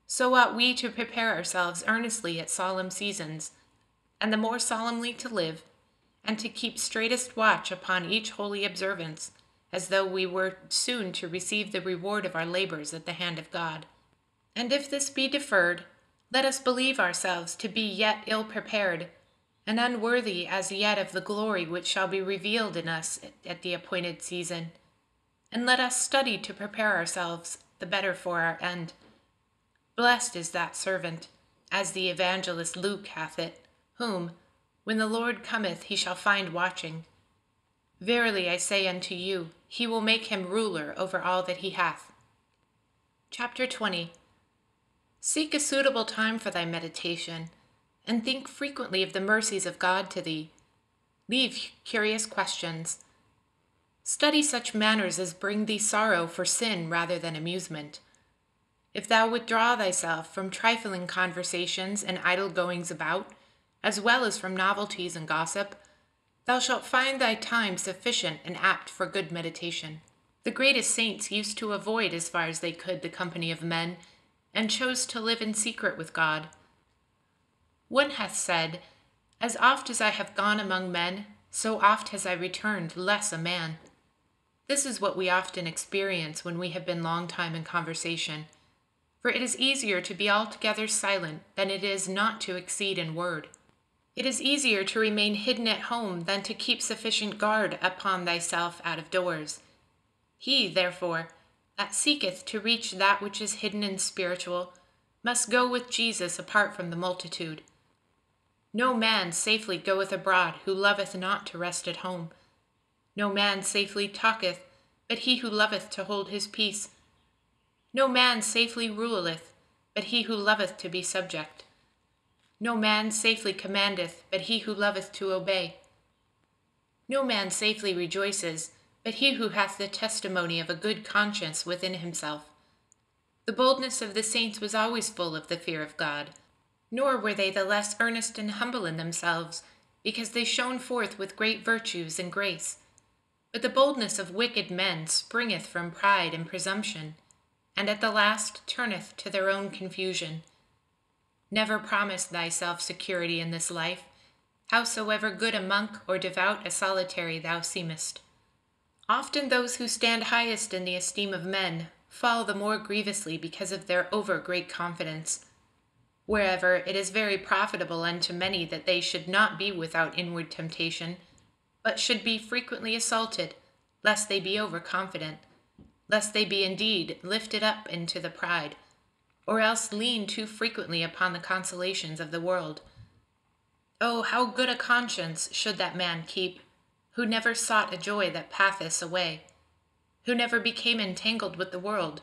So ought we to prepare ourselves earnestly at solemn seasons, and the more solemnly to live, and to keep straightest watch upon each holy observance, as though we were soon to receive the reward of our labors at the hand of God. And if this be deferred, let us believe ourselves to be yet ill prepared, and unworthy as yet of the glory which shall be revealed in us at the appointed season. And let us study to prepare ourselves the better for our end. Blessed is that servant, as the evangelist Luke hath it, whom, when the Lord cometh, he shall find watching. Verily I say unto you, he will make him ruler over all that he hath. Chapter 20. Seek a suitable time for thy meditation, and think frequently of the mercies of God to thee. Leave curious questions. Study such manners as bring thee sorrow for sin rather than amusement. If thou withdraw thyself from trifling conversations and idle goings about, as well as from novelties and gossip, thou shalt find thy time sufficient and apt for good meditation. The greatest saints used to avoid as far as they could the company of men, and chose to live in secret with God. One hath said, As oft as I have gone among men, so oft has I returned less a man. This is what we often experience when we have been long time in conversation, for it is easier to be altogether silent than it is not to exceed in word. It is easier to remain hidden at home than to keep sufficient guard upon thyself out of doors. He, therefore, that seeketh to reach that which is hidden and spiritual, must go with Jesus apart from the multitude. No man safely goeth abroad who loveth not to rest at home. No man safely talketh, but he who loveth to hold his peace. No man safely ruleth, but he who loveth to be subject. No man safely commandeth, but he who loveth to obey. No man safely rejoices, but he who hath the testimony of a good conscience within himself. The boldness of the saints was always full of the fear of God, nor were they the less earnest and humble in themselves, because they shone forth with great virtues and grace. But the boldness of wicked men springeth from pride and presumption, and at the last turneth to their own confusion. Never promise thyself security in this life, howsoever good a monk or devout a solitary thou seemest. Often those who stand highest in the esteem of men fall the more grievously because of their over-great confidence. Wherever it is very profitable unto many that they should not be without inward temptation, but should be frequently assaulted, lest they be overconfident, lest they be indeed lifted up into the pride, or else lean too frequently upon the consolations of the world. Oh, how good a conscience should that man keep, who never sought a joy that passeth away, who never became entangled with the world.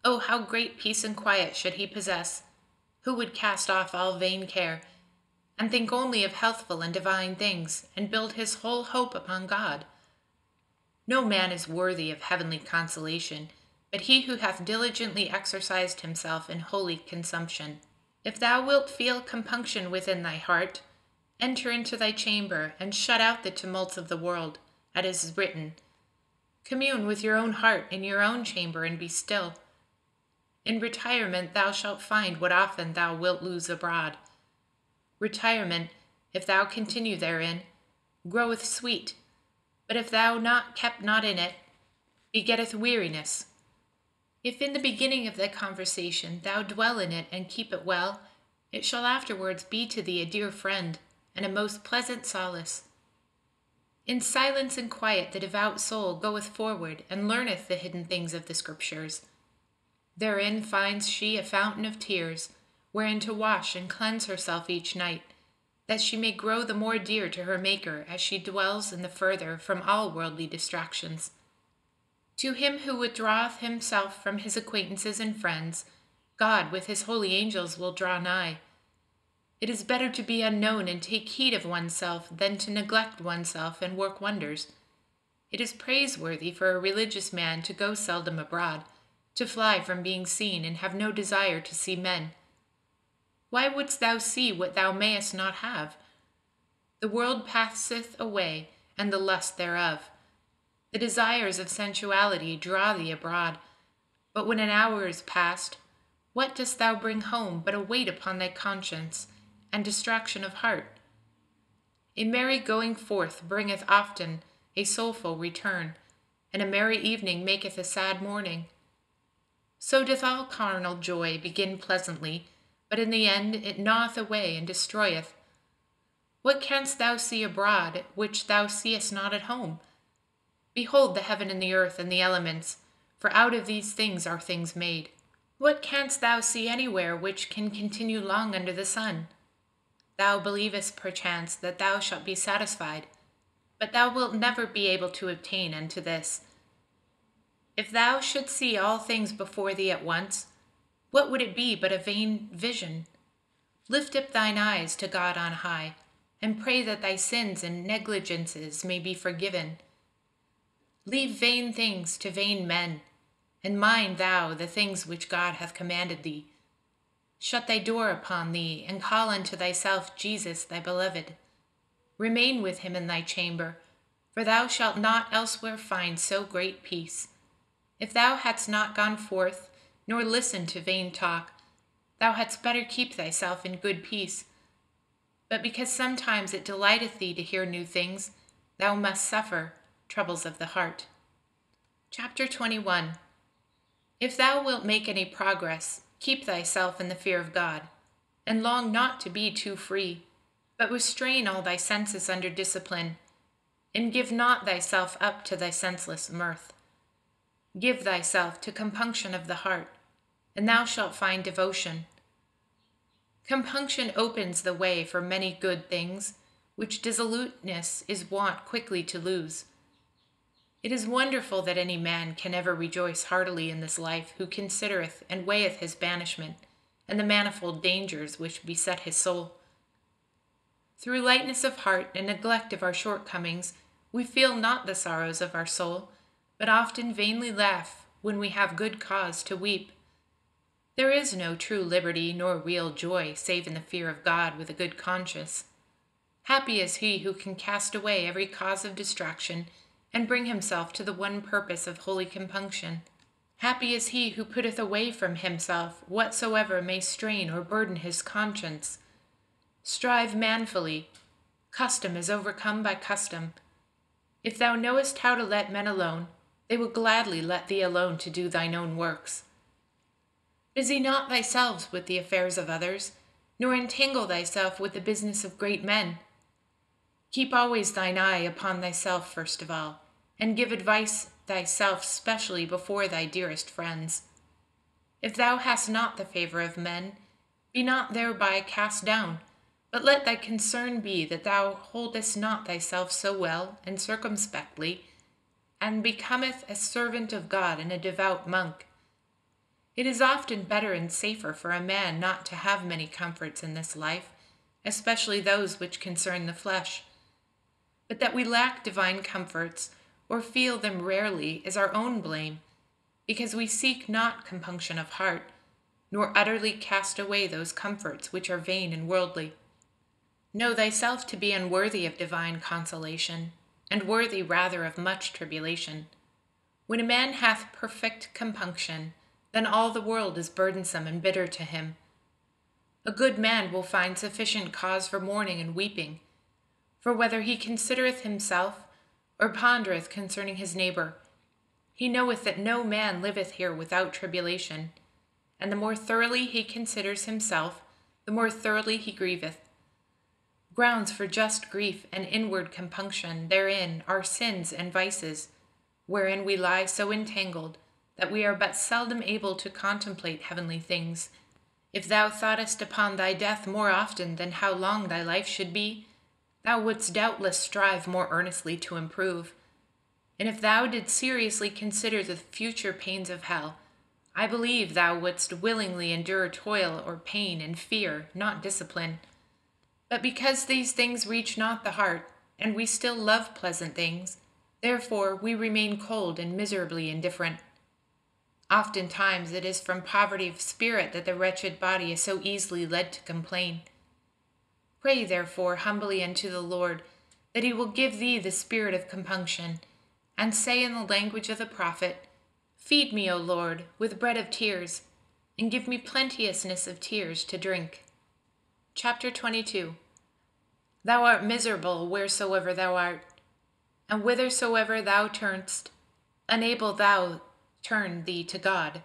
Oh, how great peace and quiet should he possess, who would cast off all vain care, and think only of healthful and divine things, and build his whole hope upon God. No man is worthy of heavenly consolation, but he who hath diligently exercised himself in holy consumption. If thou wilt feel compunction within thy heart, enter into thy chamber, and shut out the tumults of the world, as is written. Commune with your own heart in your own chamber, and be still. In retirement thou shalt find what often thou wilt lose abroad. Retirement, if thou continue therein, groweth sweet, but if thou not kept not in it, begetteth weariness. If in the beginning of thy conversation thou dwell in it and keep it well, it shall afterwards be to thee a dear friend, and a most pleasant solace. In silence and quiet the devout soul goeth forward, and learneth the hidden things of the Scriptures. Therein finds she a fountain of tears, wherein to wash and cleanse herself each night, that she may grow the more dear to her Maker as she dwells in the further from all worldly distractions. To him who withdraweth himself from his acquaintances and friends, God with his holy angels will draw nigh. It is better to be unknown and take heed of oneself than to neglect oneself and work wonders. It is praiseworthy for a religious man to go seldom abroad, to fly from being seen and have no desire to see men. Why wouldst thou see what thou mayest not have? The world passeth away, and the lust thereof. The desires of sensuality draw thee abroad, but when an hour is past, what dost thou bring home but a weight upon thy conscience, and distraction of heart? A merry going forth bringeth often a soulful return, and a merry evening maketh a sad morning. So doth all carnal joy begin pleasantly, but in the end it gnaweth away and destroyeth. What canst thou see abroad which thou seest not at home? Behold the heaven and the earth and the elements, for out of these things are things made. What canst thou see anywhere which can continue long under the sun? Thou believest perchance that thou shalt be satisfied. but thou wilt never be able to obtain unto this. If thou shouldst see all things before thee at once, what would it be but a vain vision? Lift up thine eyes to God on high, and pray that thy sins and negligences may be forgiven. Leave vain things to vain men, and mind thou the things which God hath commanded thee. Shut thy door upon thee, and call unto thyself Jesus thy beloved. Remain with him in thy chamber, for thou shalt not elsewhere find so great peace. If thou hadst not gone forth, nor listened to vain talk, thou hadst better keep thyself in good peace. But because sometimes it delighteth thee to hear new things, thou must suffer troubles of the heart. Chapter 21. If thou wilt make any progress, keep thyself in the fear of God, and long not to be too free, but restrain all thy senses under discipline, and give not thyself up to thy senseless mirth. Give thyself to compunction of the heart, and thou shalt find devotion. Compunction opens the way for many good things, which dissoluteness is wont quickly to lose. It is wonderful that any man can ever rejoice heartily in this life who considereth and weigheth his banishment, and the manifold dangers which beset his soul. Through lightness of heart and neglect of our shortcomings, we feel not the sorrows of our soul, but often vainly laugh when we have good cause to weep. There is no true liberty nor real joy save in the fear of God with a good conscience. Happy is he who can cast away every cause of distraction and bring himself to the one purpose of holy compunction. Happy is he who putteth away from himself whatsoever may strain or burden his conscience. Strive manfully. Custom is overcome by custom. If thou knowest how to let men alone, they will gladly let thee alone to do thine own works. Busy not thyself with the affairs of others, nor entangle thyself with the business of great men. Keep always thine eye upon thyself first of all, and give advice thyself specially before thy dearest friends. If thou hast not the favor of men, be not thereby cast down, but let thy concern be that thou holdest not thyself so well and circumspectly, and becometh a servant of God and a devout monk. It is often better and safer for a man not to have many comforts in this life, especially those which concern the flesh. But that we lack divine comforts, or feel them rarely, is our own blame, because we seek not compunction of heart, nor utterly cast away those comforts which are vain and worldly. Know thyself to be unworthy of divine consolation, and worthy rather of much tribulation. When a man hath perfect compunction, then all the world is burdensome and bitter to him. A good man will find sufficient cause for mourning and weeping, for whether he considereth himself, or pondereth concerning his neighbor, he knoweth that no man liveth here without tribulation, and the more thoroughly he considers himself, the more thoroughly he grieveth. Grounds for just grief and inward compunction therein are sins and vices, wherein we lie so entangled that we are but seldom able to contemplate heavenly things. If thou thoughtest upon thy death more often than how long thy life should be, thou wouldst doubtless strive more earnestly to improve. And if thou didst seriously consider the future pains of hell, I believe thou wouldst willingly endure toil or pain and fear, not discipline. But because these things reach not the heart, and we still love pleasant things, therefore we remain cold and miserably indifferent. Oftentimes it is from poverty of spirit that the wretched body is so easily led to complain. Pray therefore humbly unto the Lord, that he will give thee the spirit of compunction, and say in the language of the prophet, Feed me, O Lord, with bread of tears, and give me plenteousness of tears to drink. Chapter 22. Thou art miserable wheresoever thou art, and whithersoever thou turnest, unable thou turn thee to God.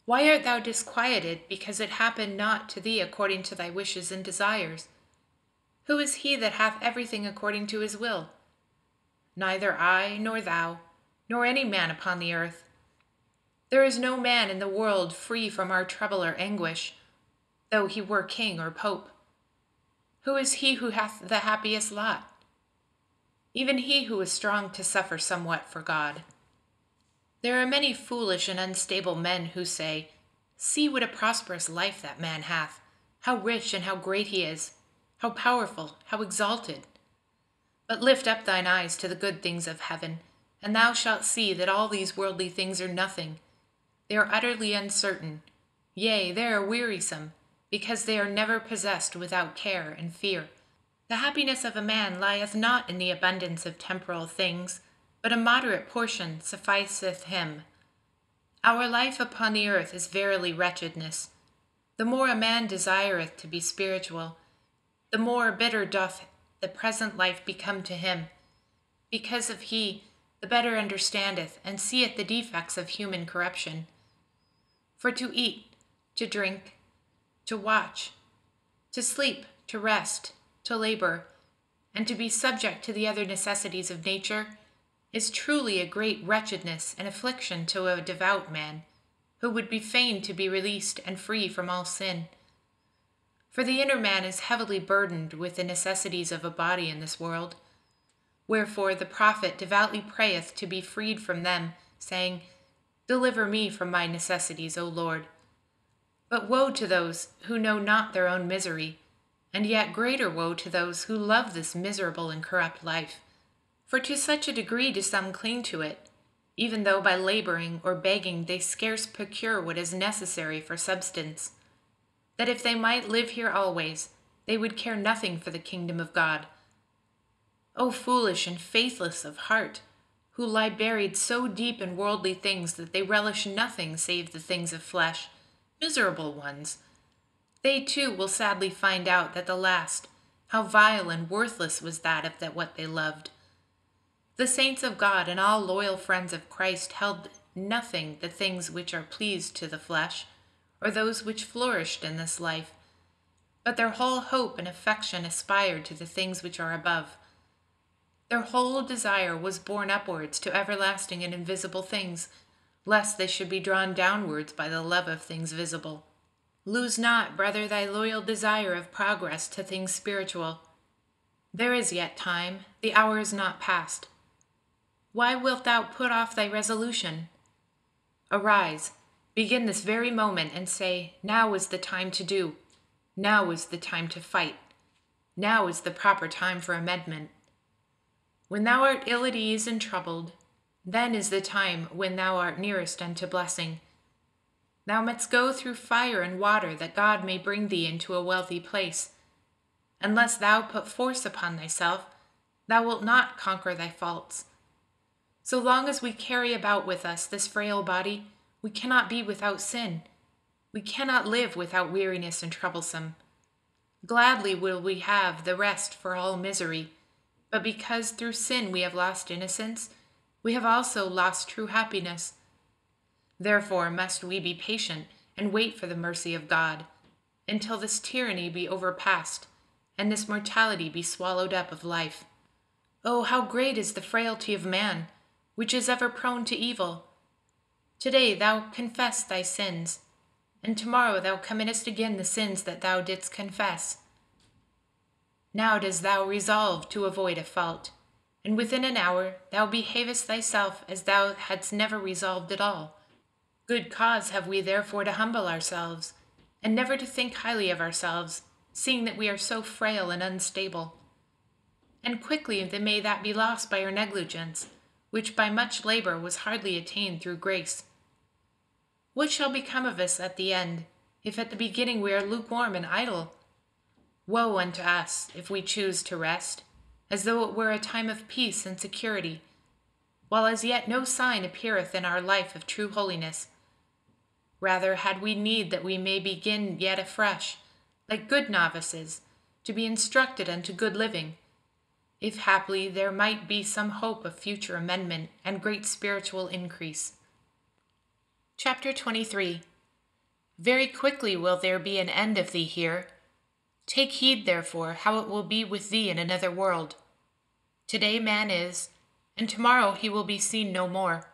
Why art thou disquieted, because it happen not to thee according to thy wishes and desires? Who is he that hath everything according to his will? Neither I, nor thou, nor any man upon the earth. There is no man in the world free from our trouble or anguish, though he were king or pope. Who is he who hath the happiest lot? even he who is strong to suffer somewhat for God. There are many foolish and unstable men who say, "See what a prosperous life that man hath, how rich and how great he is, how powerful, how exalted." But lift up thine eyes to the good things of heaven, and thou shalt see that all these worldly things are nothing. They are utterly uncertain, yea, they are wearisome, because they are never possessed without care and fear. The happiness of a man lieth not in the abundance of temporal things, but a moderate portion sufficeth him. Our life upon the earth is verily wretchedness. The more a man desireth to be spiritual, the more bitter doth the present life become to him, because of he the better understandeth and seeth the defects of human corruption. For to eat, to drink, to watch, to sleep, to rest, to labor, and to be subject to the other necessities of nature, is truly a great wretchedness and affliction to a devout man, who would be fain to be released and free from all sin. For the inner man is heavily burdened with the necessities of a body in this world. Wherefore the prophet devoutly prayeth to be freed from them, saying, "Deliver me from my necessities, O Lord." But woe to those who know not their own misery, and yet greater woe to those who love this miserable and corrupt life. For to such a degree do some cling to it, even though by laboring or begging they scarce procure what is necessary for substance, that if they might live here always, they would care nothing for the kingdom of God. O foolish and faithless of heart, who lie buried so deep in worldly things that they relish nothing save the things of flesh, miserable ones! They too will sadly find out at the last how vile and worthless was that what they loved. The saints of God and all loyal friends of Christ held nothing the things which are pleased to the flesh, or those which flourished in this life, but their whole hope and affection aspired to the things which are above. Their whole desire was borne upwards to everlasting and invisible things, lest they should be drawn downwards by the love of things visible. Lose not, brother, thy loyal desire of progress to things spiritual. There is yet time, the hour is not past. Why wilt thou put off thy resolution? Arise, begin this very moment, and say, "Now is the time to do. Now is the time to fight. Now is the proper time for amendment." When thou art ill at ease and troubled, then is the time when thou art nearest unto blessing. Thou must go through fire and water that God may bring thee into a wealthy place. Unless thou put force upon thyself, thou wilt not conquer thy faults. So long as we carry about with us this frail body, we cannot be without sin. We cannot live without weariness and troublesome. Gladly will we have the rest for all misery, but because through sin we have lost innocence, we have also lost true happiness. Therefore must we be patient and wait for the mercy of God, until this tyranny be overpassed, and this mortality be swallowed up of life. Oh, how great is the frailty of man, which is ever prone to evil! Today thou confess thy sins, and tomorrow thou committest again the sins that thou didst confess. Now dost thou resolve to avoid a fault, and within an hour thou behavest thyself as thou hadst never resolved at all. Good cause have we therefore to humble ourselves, and never to think highly of ourselves, seeing that we are so frail and unstable. And quickly may that be lost by our negligence, which by much labor was hardly attained through grace. What shall become of us at the end, if at the beginning we are lukewarm and idle? Woe unto us, if we choose to rest, as though it were a time of peace and security, while as yet no sign appeareth in our life of true holiness. Rather had we need that we may begin yet afresh, like good novices, to be instructed unto good living, if haply there might be some hope of future amendment and great spiritual increase. Chapter 23. Very quickly will there be an end of thee here. Take heed, therefore, how it will be with thee in another world. Today man is, and tomorrow he will be seen no more.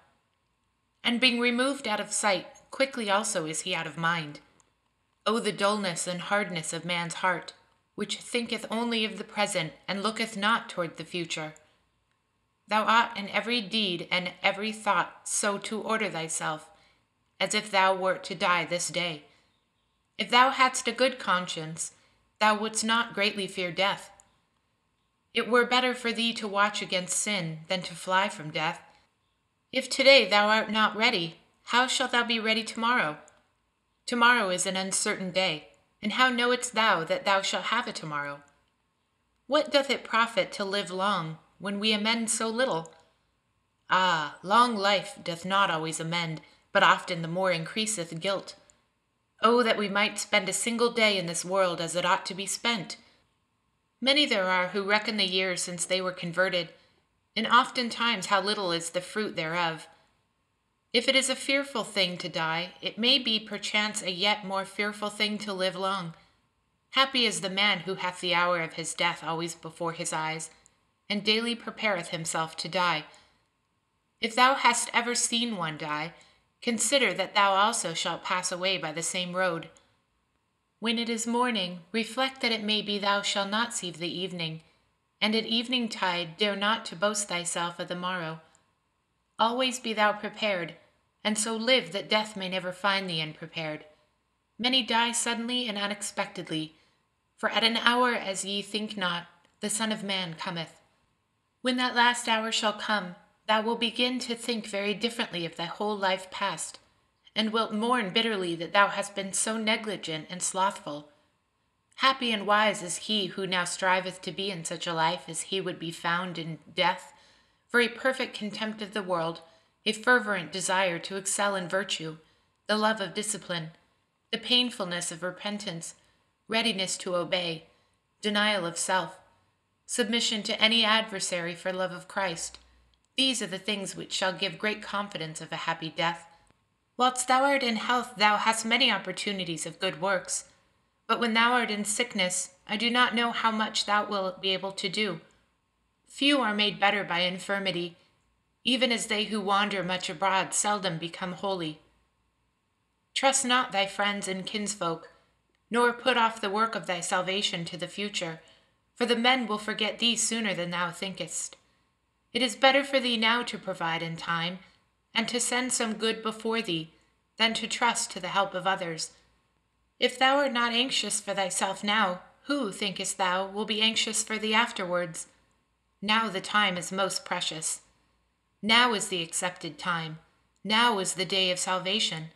And being removed out of sight, quickly also is he out of mind. O the dullness and hardness of man's heart, which thinketh only of the present and looketh not toward the future. thou ought in every deed and every thought so to order thyself, as if thou wert to die this day. If thou hadst a good conscience, thou wouldst not greatly fear death. It were better for thee to watch against sin than to fly from death. If today thou art not ready, how shalt thou be ready tomorrow? Tomorrow is an uncertain day, and how knowest thou that thou shalt have a tomorrow? What doth it profit to live long, when we amend so little? Ah, long life doth not always amend, but often the more increaseth guilt. Oh, that we might spend a single day in this world as it ought to be spent! Many there are who reckon the years since they were converted, and oftentimes how little is the fruit thereof. If it is a fearful thing to die, it may be perchance a yet more fearful thing to live long. Happy is the man who hath the hour of his death always before his eyes, and daily prepareth himself to die. If thou hast ever seen one die, consider that thou also shalt pass away by the same road. When it is morning, reflect that it may be thou shalt not see the evening, and at evening-tide dare not to boast thyself of the morrow. Always be thou prepared, and so live that death may never find thee unprepared. Many die suddenly and unexpectedly, for at an hour as ye think not, the Son of Man cometh. When that last hour shall come, thou wilt begin to think very differently of thy whole life past, and wilt mourn bitterly that thou hast been so negligent and slothful. Happy and wise is he who now striveth to be in such a life as he would be found in death, for a perfect contempt of the world, a fervent desire to excel in virtue, the love of discipline, the painfulness of repentance, readiness to obey, denial of self, submission to any adversary for love of Christ. These are the things which shall give great confidence of a happy death. Whilst thou art in health, thou hast many opportunities of good works. But when thou art in sickness, I do not know how much thou wilt be able to do. Few are made better by infirmity, even as they who wander much abroad seldom become holy. Trust not thy friends and kinsfolk, nor put off the work of thy salvation to the future, for the men will forget thee sooner than thou thinkest. It is better for thee now to provide in time, and to send some good before thee, than to trust to the help of others. If thou art not anxious for thyself now, who, thinkest thou, will be anxious for thee afterwards? Now the time is most precious. Now is the accepted time. Now is the day of salvation.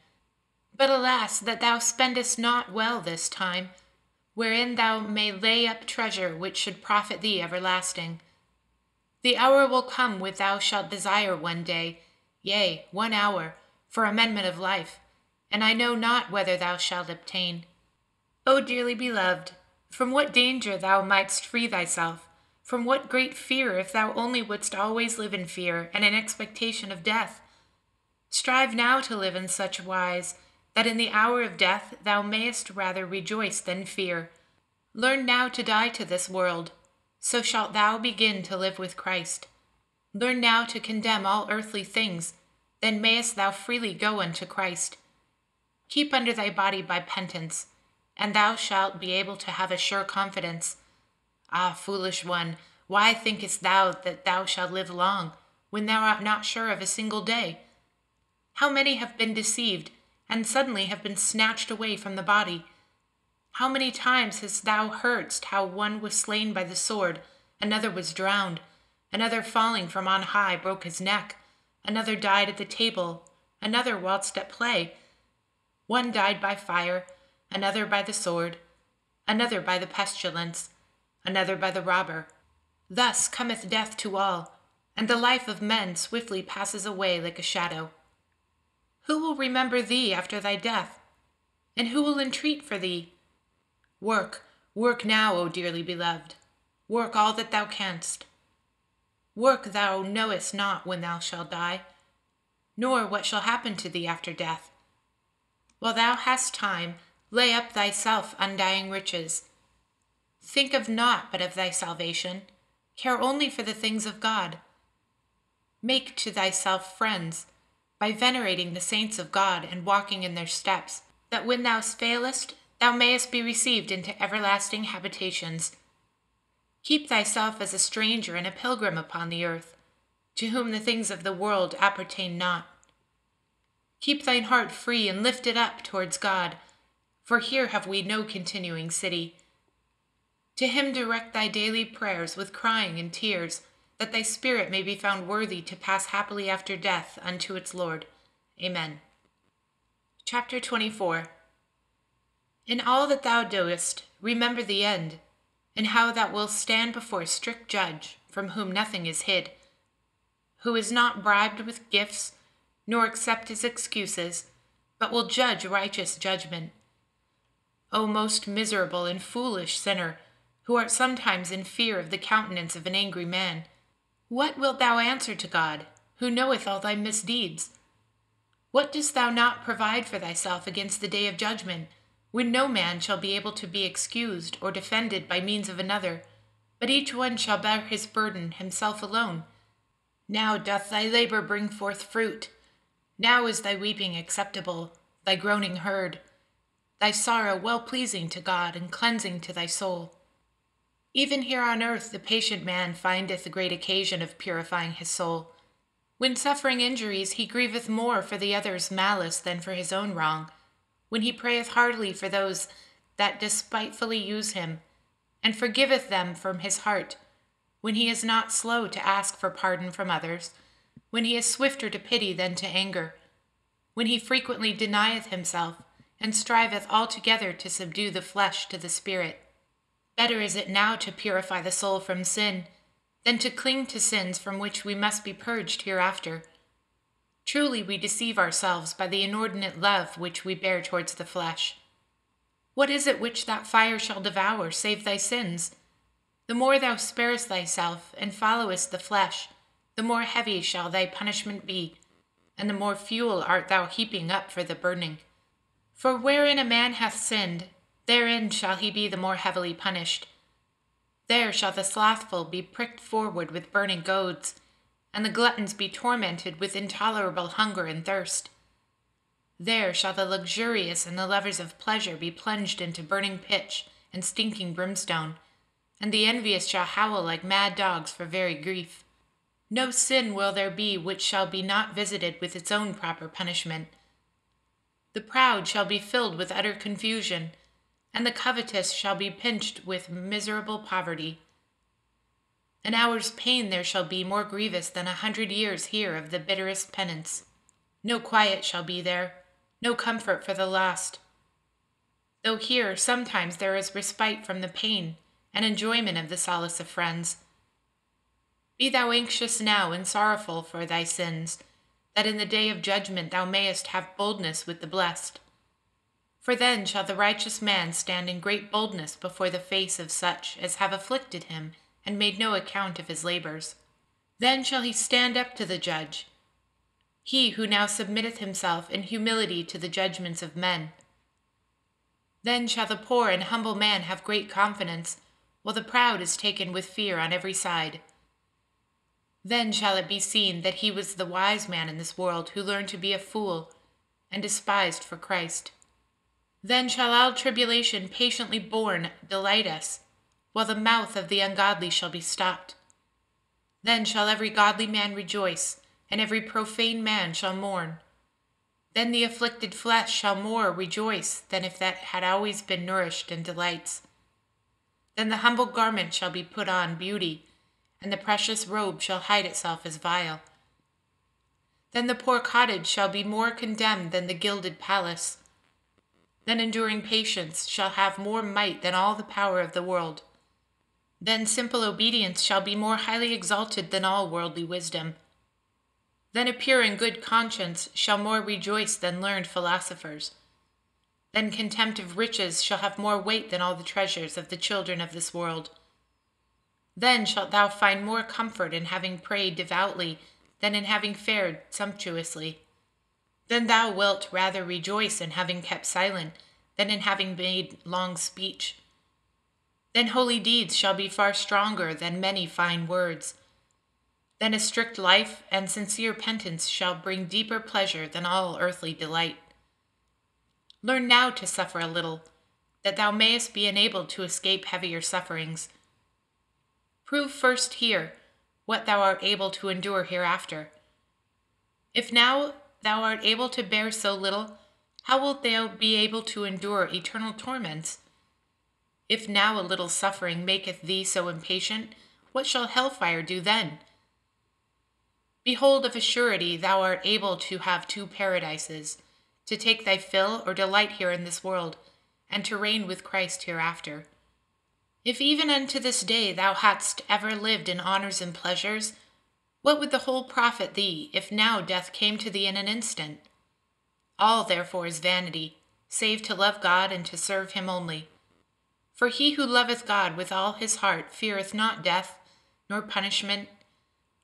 But alas, that thou spendest not well this time, wherein thou may lay up treasure which should profit thee everlasting. The hour will come when thou shalt desire one day, yea, 1 hour, for amendment of life, and I know not whether thou shalt obtain. O dearly beloved, from what danger thou mightst free thyself, from what great fear if thou only wouldst always live in fear and in expectation of death. Strive now to live in such wise that in the hour of death thou mayest rather rejoice than fear. Learn now to die to this world, so shalt thou begin to live with Christ. Learn now to condemn all earthly things, then mayest thou freely go unto Christ. Keep under thy body by penance, and thou shalt be able to have a sure confidence. Ah, foolish one, why thinkest thou that thou shalt live long, when thou art not sure of a single day? How many have been deceived, and suddenly have been snatched away from the body? How many times hast thou heardst how one was slain by the sword, another was drowned, another falling from on high broke his neck, another died at the table, another whilst at play. One died by fire, another by the sword, another by the pestilence, another by the robber. Thus cometh death to all, and the life of men swiftly passes away like a shadow. Who will remember thee after thy death? And who will entreat for thee? Work, work now, O dearly beloved. Work all that thou canst. Work, thou knowest not when thou shalt die, nor what shall happen to thee after death. While thou hast time, lay up thyself undying riches. Think of naught but of thy salvation. Care only for the things of God. Make to thyself friends, by venerating the saints of God and walking in their steps, that when thou failest, thou mayest be received into everlasting habitations. Keep thyself as a stranger and a pilgrim upon the earth. to whom the things of the world appertain not. Keep thine heart free and lift it up towards God, for here have we no continuing city. To him direct thy daily prayers with crying and tears, that thy spirit may be found worthy to pass happily after death unto its Lord. Amen. Chapter 24. In all that thou doest, remember the end, and how thou wilt stand before a strict judge, from whom nothing is hid, who is not bribed with gifts, nor accept his excuses, but will judge righteous judgment. O most miserable and foolish sinner, who art sometimes in fear of the countenance of an angry man, what wilt thou answer to God, who knoweth all thy misdeeds? What dost thou not provide for thyself against the day of judgment, when no man shall be able to be excused or defended by means of another, but each one shall bear his burden himself alone? Now doth thy labor bring forth fruit. Now is thy weeping acceptable, thy groaning heard, thy sorrow well-pleasing to God and cleansing to thy soul. Even here on earth the patient man findeth a great occasion of purifying his soul. When suffering injuries, he grieveth more for the other's malice than for his own wrong. When he prayeth heartily for those that despitefully use him, and forgiveth them from his heart. When he is not slow to ask for pardon from others, when he is swifter to pity than to anger, when he frequently denieth himself, and striveth altogether to subdue the flesh to the spirit. Better is it now to purify the soul from sin, than to cling to sins from which we must be purged hereafter. Truly we deceive ourselves by the inordinate love which we bear towards the flesh. What is it which that fire shall devour, save thy sins? The more thou sparest thyself, and followest the flesh, the more heavy shall thy punishment be, and the more fuel art thou heaping up for the burning. For wherein a man hath sinned, therein shall he be the more heavily punished. There shall the slothful be pricked forward with burning goads, and the gluttons be tormented with intolerable hunger and thirst. There shall the luxurious and the lovers of pleasure be plunged into burning pitch and stinking brimstone, and the envious shall howl like mad dogs for very grief. No sin will there be which shall be not visited with its own proper punishment. The proud shall be filled with utter confusion, and the covetous shall be pinched with miserable poverty. An hour's pain there shall be more grievous than 100 years here of the bitterest penance. No quiet shall be there, no comfort for the lost. Though here sometimes there is respite from the pain and enjoyment of the solace of friends. Be thou anxious now and sorrowful for thy sins, that in the day of judgment thou mayest have boldness with the blessed. For then shall the righteous man stand in great boldness before the face of such as have afflicted him and made no account of his labors. Then shall he stand up to the judge, he who now submitteth himself in humility to the judgments of men. Then shall the poor and humble man have great confidence, while the proud is taken with fear on every side. Then shall it be seen that he was the wise man in this world who learned to be a fool and despised for Christ. Then shall all tribulation patiently borne delight us, while the mouth of the ungodly shall be stopped. Then shall every godly man rejoice, and every profane man shall mourn. Then the afflicted flesh shall more rejoice than if that had always been nourished in delights. Then the humble garment shall be put on beauty, and the precious robe shall hide itself as vile. Then the poor cottage shall be more condemned than the gilded palace. Then enduring patience shall have more might than all the power of the world. Then simple obedience shall be more highly exalted than all worldly wisdom. Then a pure and good conscience shall more rejoice than learned philosophers. Then contempt of riches shall have more weight than all the treasures of the children of this world. Then shalt thou find more comfort in having prayed devoutly than in having fared sumptuously. Then thou wilt rather rejoice in having kept silent than in having made long speech. Then holy deeds shall be far stronger than many fine words. Then a strict life and sincere penance shall bring deeper pleasure than all earthly delight. Learn now to suffer a little, that thou mayest be enabled to escape heavier sufferings. Prove first here what thou art able to endure hereafter. If now thou art able to bear so little, how wilt thou be able to endure eternal torments? If now a little suffering maketh thee so impatient, what shall hellfire do then? Behold, of a surety thou art able to have two paradises, to take thy fill or delight here in this world, and to reign with Christ hereafter. If even unto this day thou hadst ever lived in honors and pleasures, what would the whole profit thee, if now death came to thee in an instant? All therefore is vanity, save to love God and to serve him only. For he who loveth God with all his heart feareth not death, nor punishment,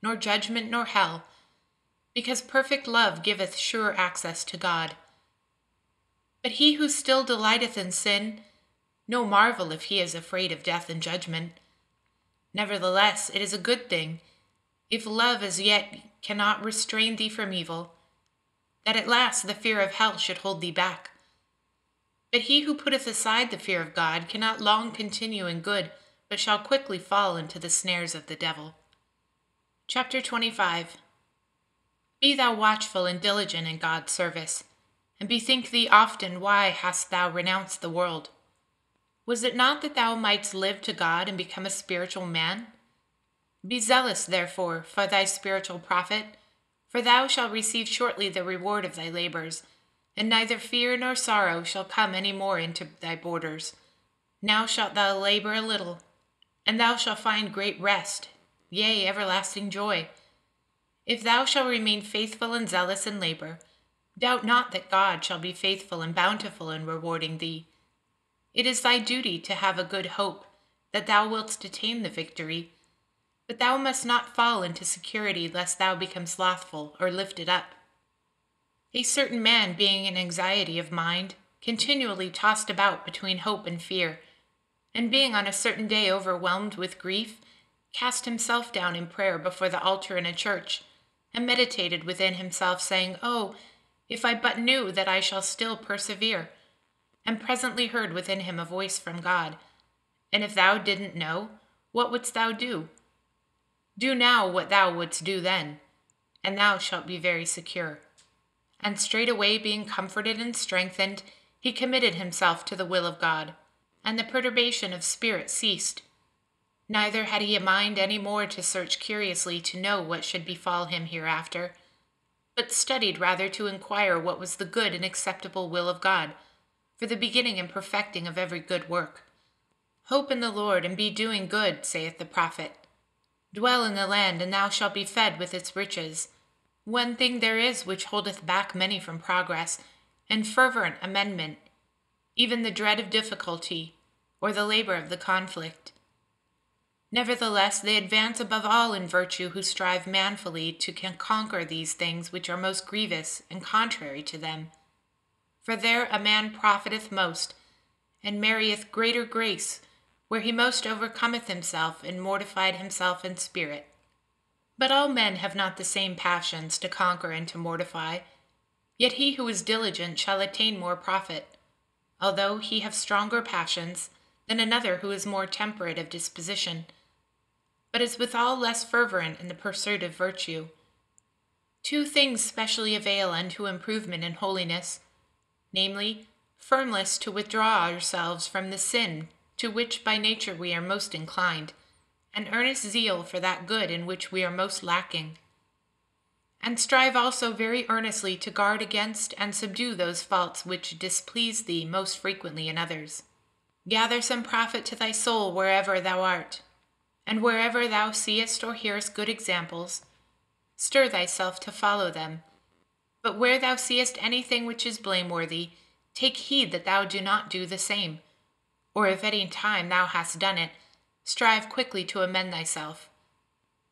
nor judgment, nor hell, because perfect love giveth sure access to God. But he who still delighteth in sin, no marvel if he is afraid of death and judgment. Nevertheless, it is a good thing, if love as yet cannot restrain thee from evil, that at last the fear of hell should hold thee back. But he who putteth aside the fear of God cannot long continue in good, but shall quickly fall into the snares of the devil. Chapter 25. Be thou watchful and diligent in God's service, and bethink thee often why hast thou renounced the world. Was it not that thou mightst live to God and become a spiritual man? Be zealous, therefore, for thy spiritual profit, for thou shalt receive shortly the reward of thy labors, and neither fear nor sorrow shall come any more into thy borders. Now shalt thou labor a little, and thou shalt find great rest, yea, everlasting joy. If thou shalt remain faithful and zealous in labor, doubt not that God shall be faithful and bountiful in rewarding thee. It is thy duty to have a good hope that thou wilt attain the victory, but thou must not fall into security lest thou become slothful or lifted up. A certain man, being in anxiety of mind, continually tossed about between hope and fear, and being on a certain day overwhelmed with grief, cast himself down in prayer before the altar in a church, and meditated within himself, saying, "Oh, if I but knew that I shall still persevere," and presently heard within him a voice from God, "And if thou didn't know, what wouldst thou do? Do now what thou wouldst do then, and thou shalt be very secure." And straightway, being comforted and strengthened, he committed himself to the will of God, and the perturbation of spirit ceased. Neither had he a mind any more to search curiously to know what should befall him hereafter, but studied rather to inquire what was the good and acceptable will of God, for the beginning and perfecting of every good work. Hope in the Lord, and be doing good, saith the prophet. Dwell in the land, and thou shalt be fed with its riches. One thing there is which holdeth back many from progress, and fervent amendment, even the dread of difficulty, or the labor of the conflict. Nevertheless, they advance above all in virtue who strive manfully to conquer these things which are most grievous and contrary to them. For there a man profiteth most, and marrieth greater grace, where he most overcometh himself and mortified himself in spirit. But all men have not the same passions to conquer and to mortify, yet he who is diligent shall attain more profit, although he have stronger passions than another who is more temperate of disposition, but is withal less fervent in the pursuit of virtue. Two things specially avail unto improvement in holiness, namely, firmness to withdraw ourselves from the sin to which by nature we are most inclined, and earnest zeal for that good in which we are most lacking. And strive also very earnestly to guard against and subdue those faults which displease thee most frequently in others. Gather some profit to thy soul wherever thou art, and wherever thou seest or hearest good examples, stir thyself to follow them. But where thou seest anything which is blameworthy, take heed that thou do not do the same, or if any time thou hast done it, strive quickly to amend thyself.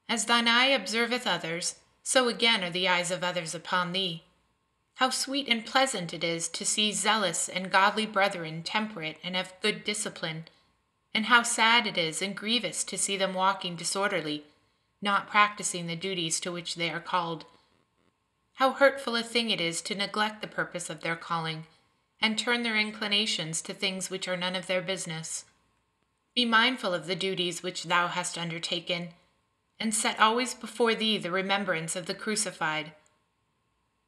As thine eye observeth others, so again are the eyes of others upon thee. How sweet and pleasant it is to see zealous and godly brethren temperate and of good discipline, and how sad it is and grievous to see them walking disorderly, not practicing the duties to which they are called. How hurtful a thing it is to neglect the purpose of their calling, and turn their inclinations to things which are none of their business. Be mindful of the duties which thou hast undertaken, and set always before thee the remembrance of the crucified.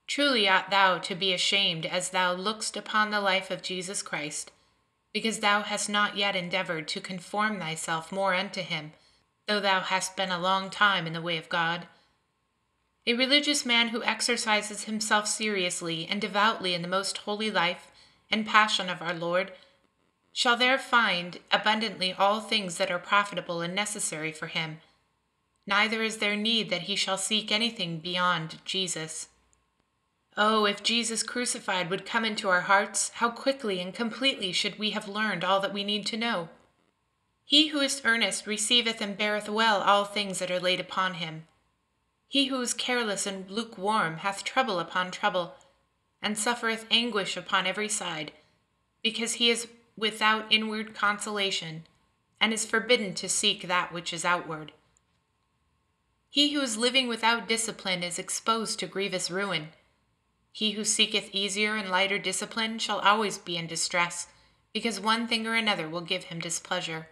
Truly ought thou to be ashamed as thou lookst upon the life of Jesus Christ, because thou hast not yet endeavored to conform thyself more unto him, though thou hast been a long time in the way of God. A religious man who exercises himself seriously and devoutly in the most holy life and passion of our Lord shall there find abundantly all things that are profitable and necessary for him. Neither is there need that he shall seek anything beyond Jesus. Oh, if Jesus crucified would come into our hearts, how quickly and completely should we have learned all that we need to know. He who is earnest receiveth and beareth well all things that are laid upon him. He who is careless and lukewarm hath trouble upon trouble, and suffereth anguish upon every side, because he is without inward consolation, and is forbidden to seek that which is outward. He who is living without discipline is exposed to grievous ruin. He who seeketh easier and lighter discipline shall always be in distress, because one thing or another will give him displeasure.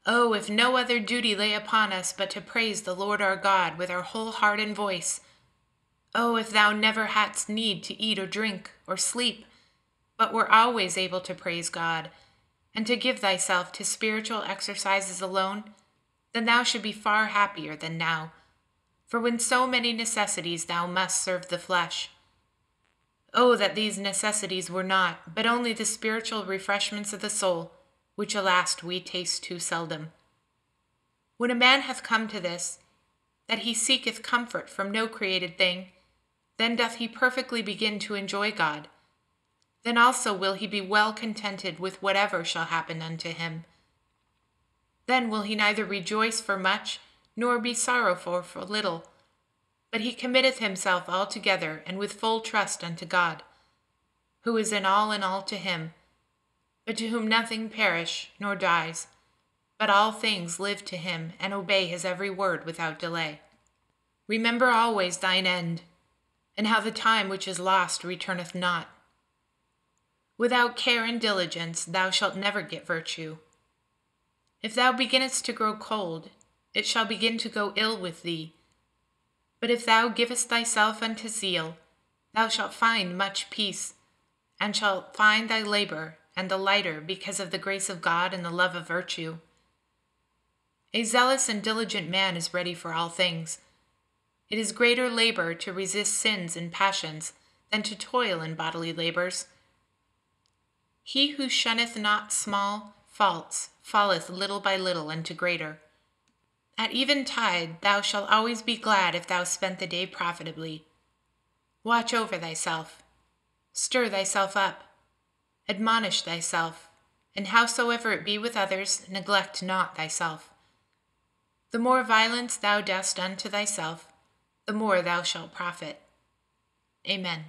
Oh, if no other duty lay upon us but to praise the Lord our God with our whole heart and voice! Oh, if thou never hadst need to eat or drink or sleep, but were always able to praise God, and to give thyself to spiritual exercises alone, then thou should be far happier than now, for when so many necessities thou must serve the flesh. Oh, that these necessities were not, but only the spiritual refreshments of the soul, which alas we taste too seldom. When a man hath come to this, that he seeketh comfort from no created thing, then doth he perfectly begin to enjoy God. Then also will he be well contented with whatever shall happen unto him. Then will he neither rejoice for much, nor be sorrowful for little, but he committeth himself altogether and with full trust unto God, who is in all to him, but to whom nothing perish nor dies, but all things live to him and obey his every word without delay. Remember always thine end, and how the time which is lost returneth not. Without care and diligence thou shalt never get virtue. If thou beginnest to grow cold, it shall begin to go ill with thee. But if thou givest thyself unto zeal, thou shalt find much peace, and shalt find thy labor and the lighter because of the grace of God and the love of virtue. A zealous and diligent man is ready for all things. It is greater labor to resist sins and passions than to toil in bodily labors. He who shunneth not small faults falleth little by little into greater. At eventide thou shalt always be glad if thou spend the day profitably. Watch over thyself. Stir thyself up. Admonish thyself, and howsoever it be with others, neglect not thyself. The more violence thou dost unto thyself, the more thou shalt profit. Amen.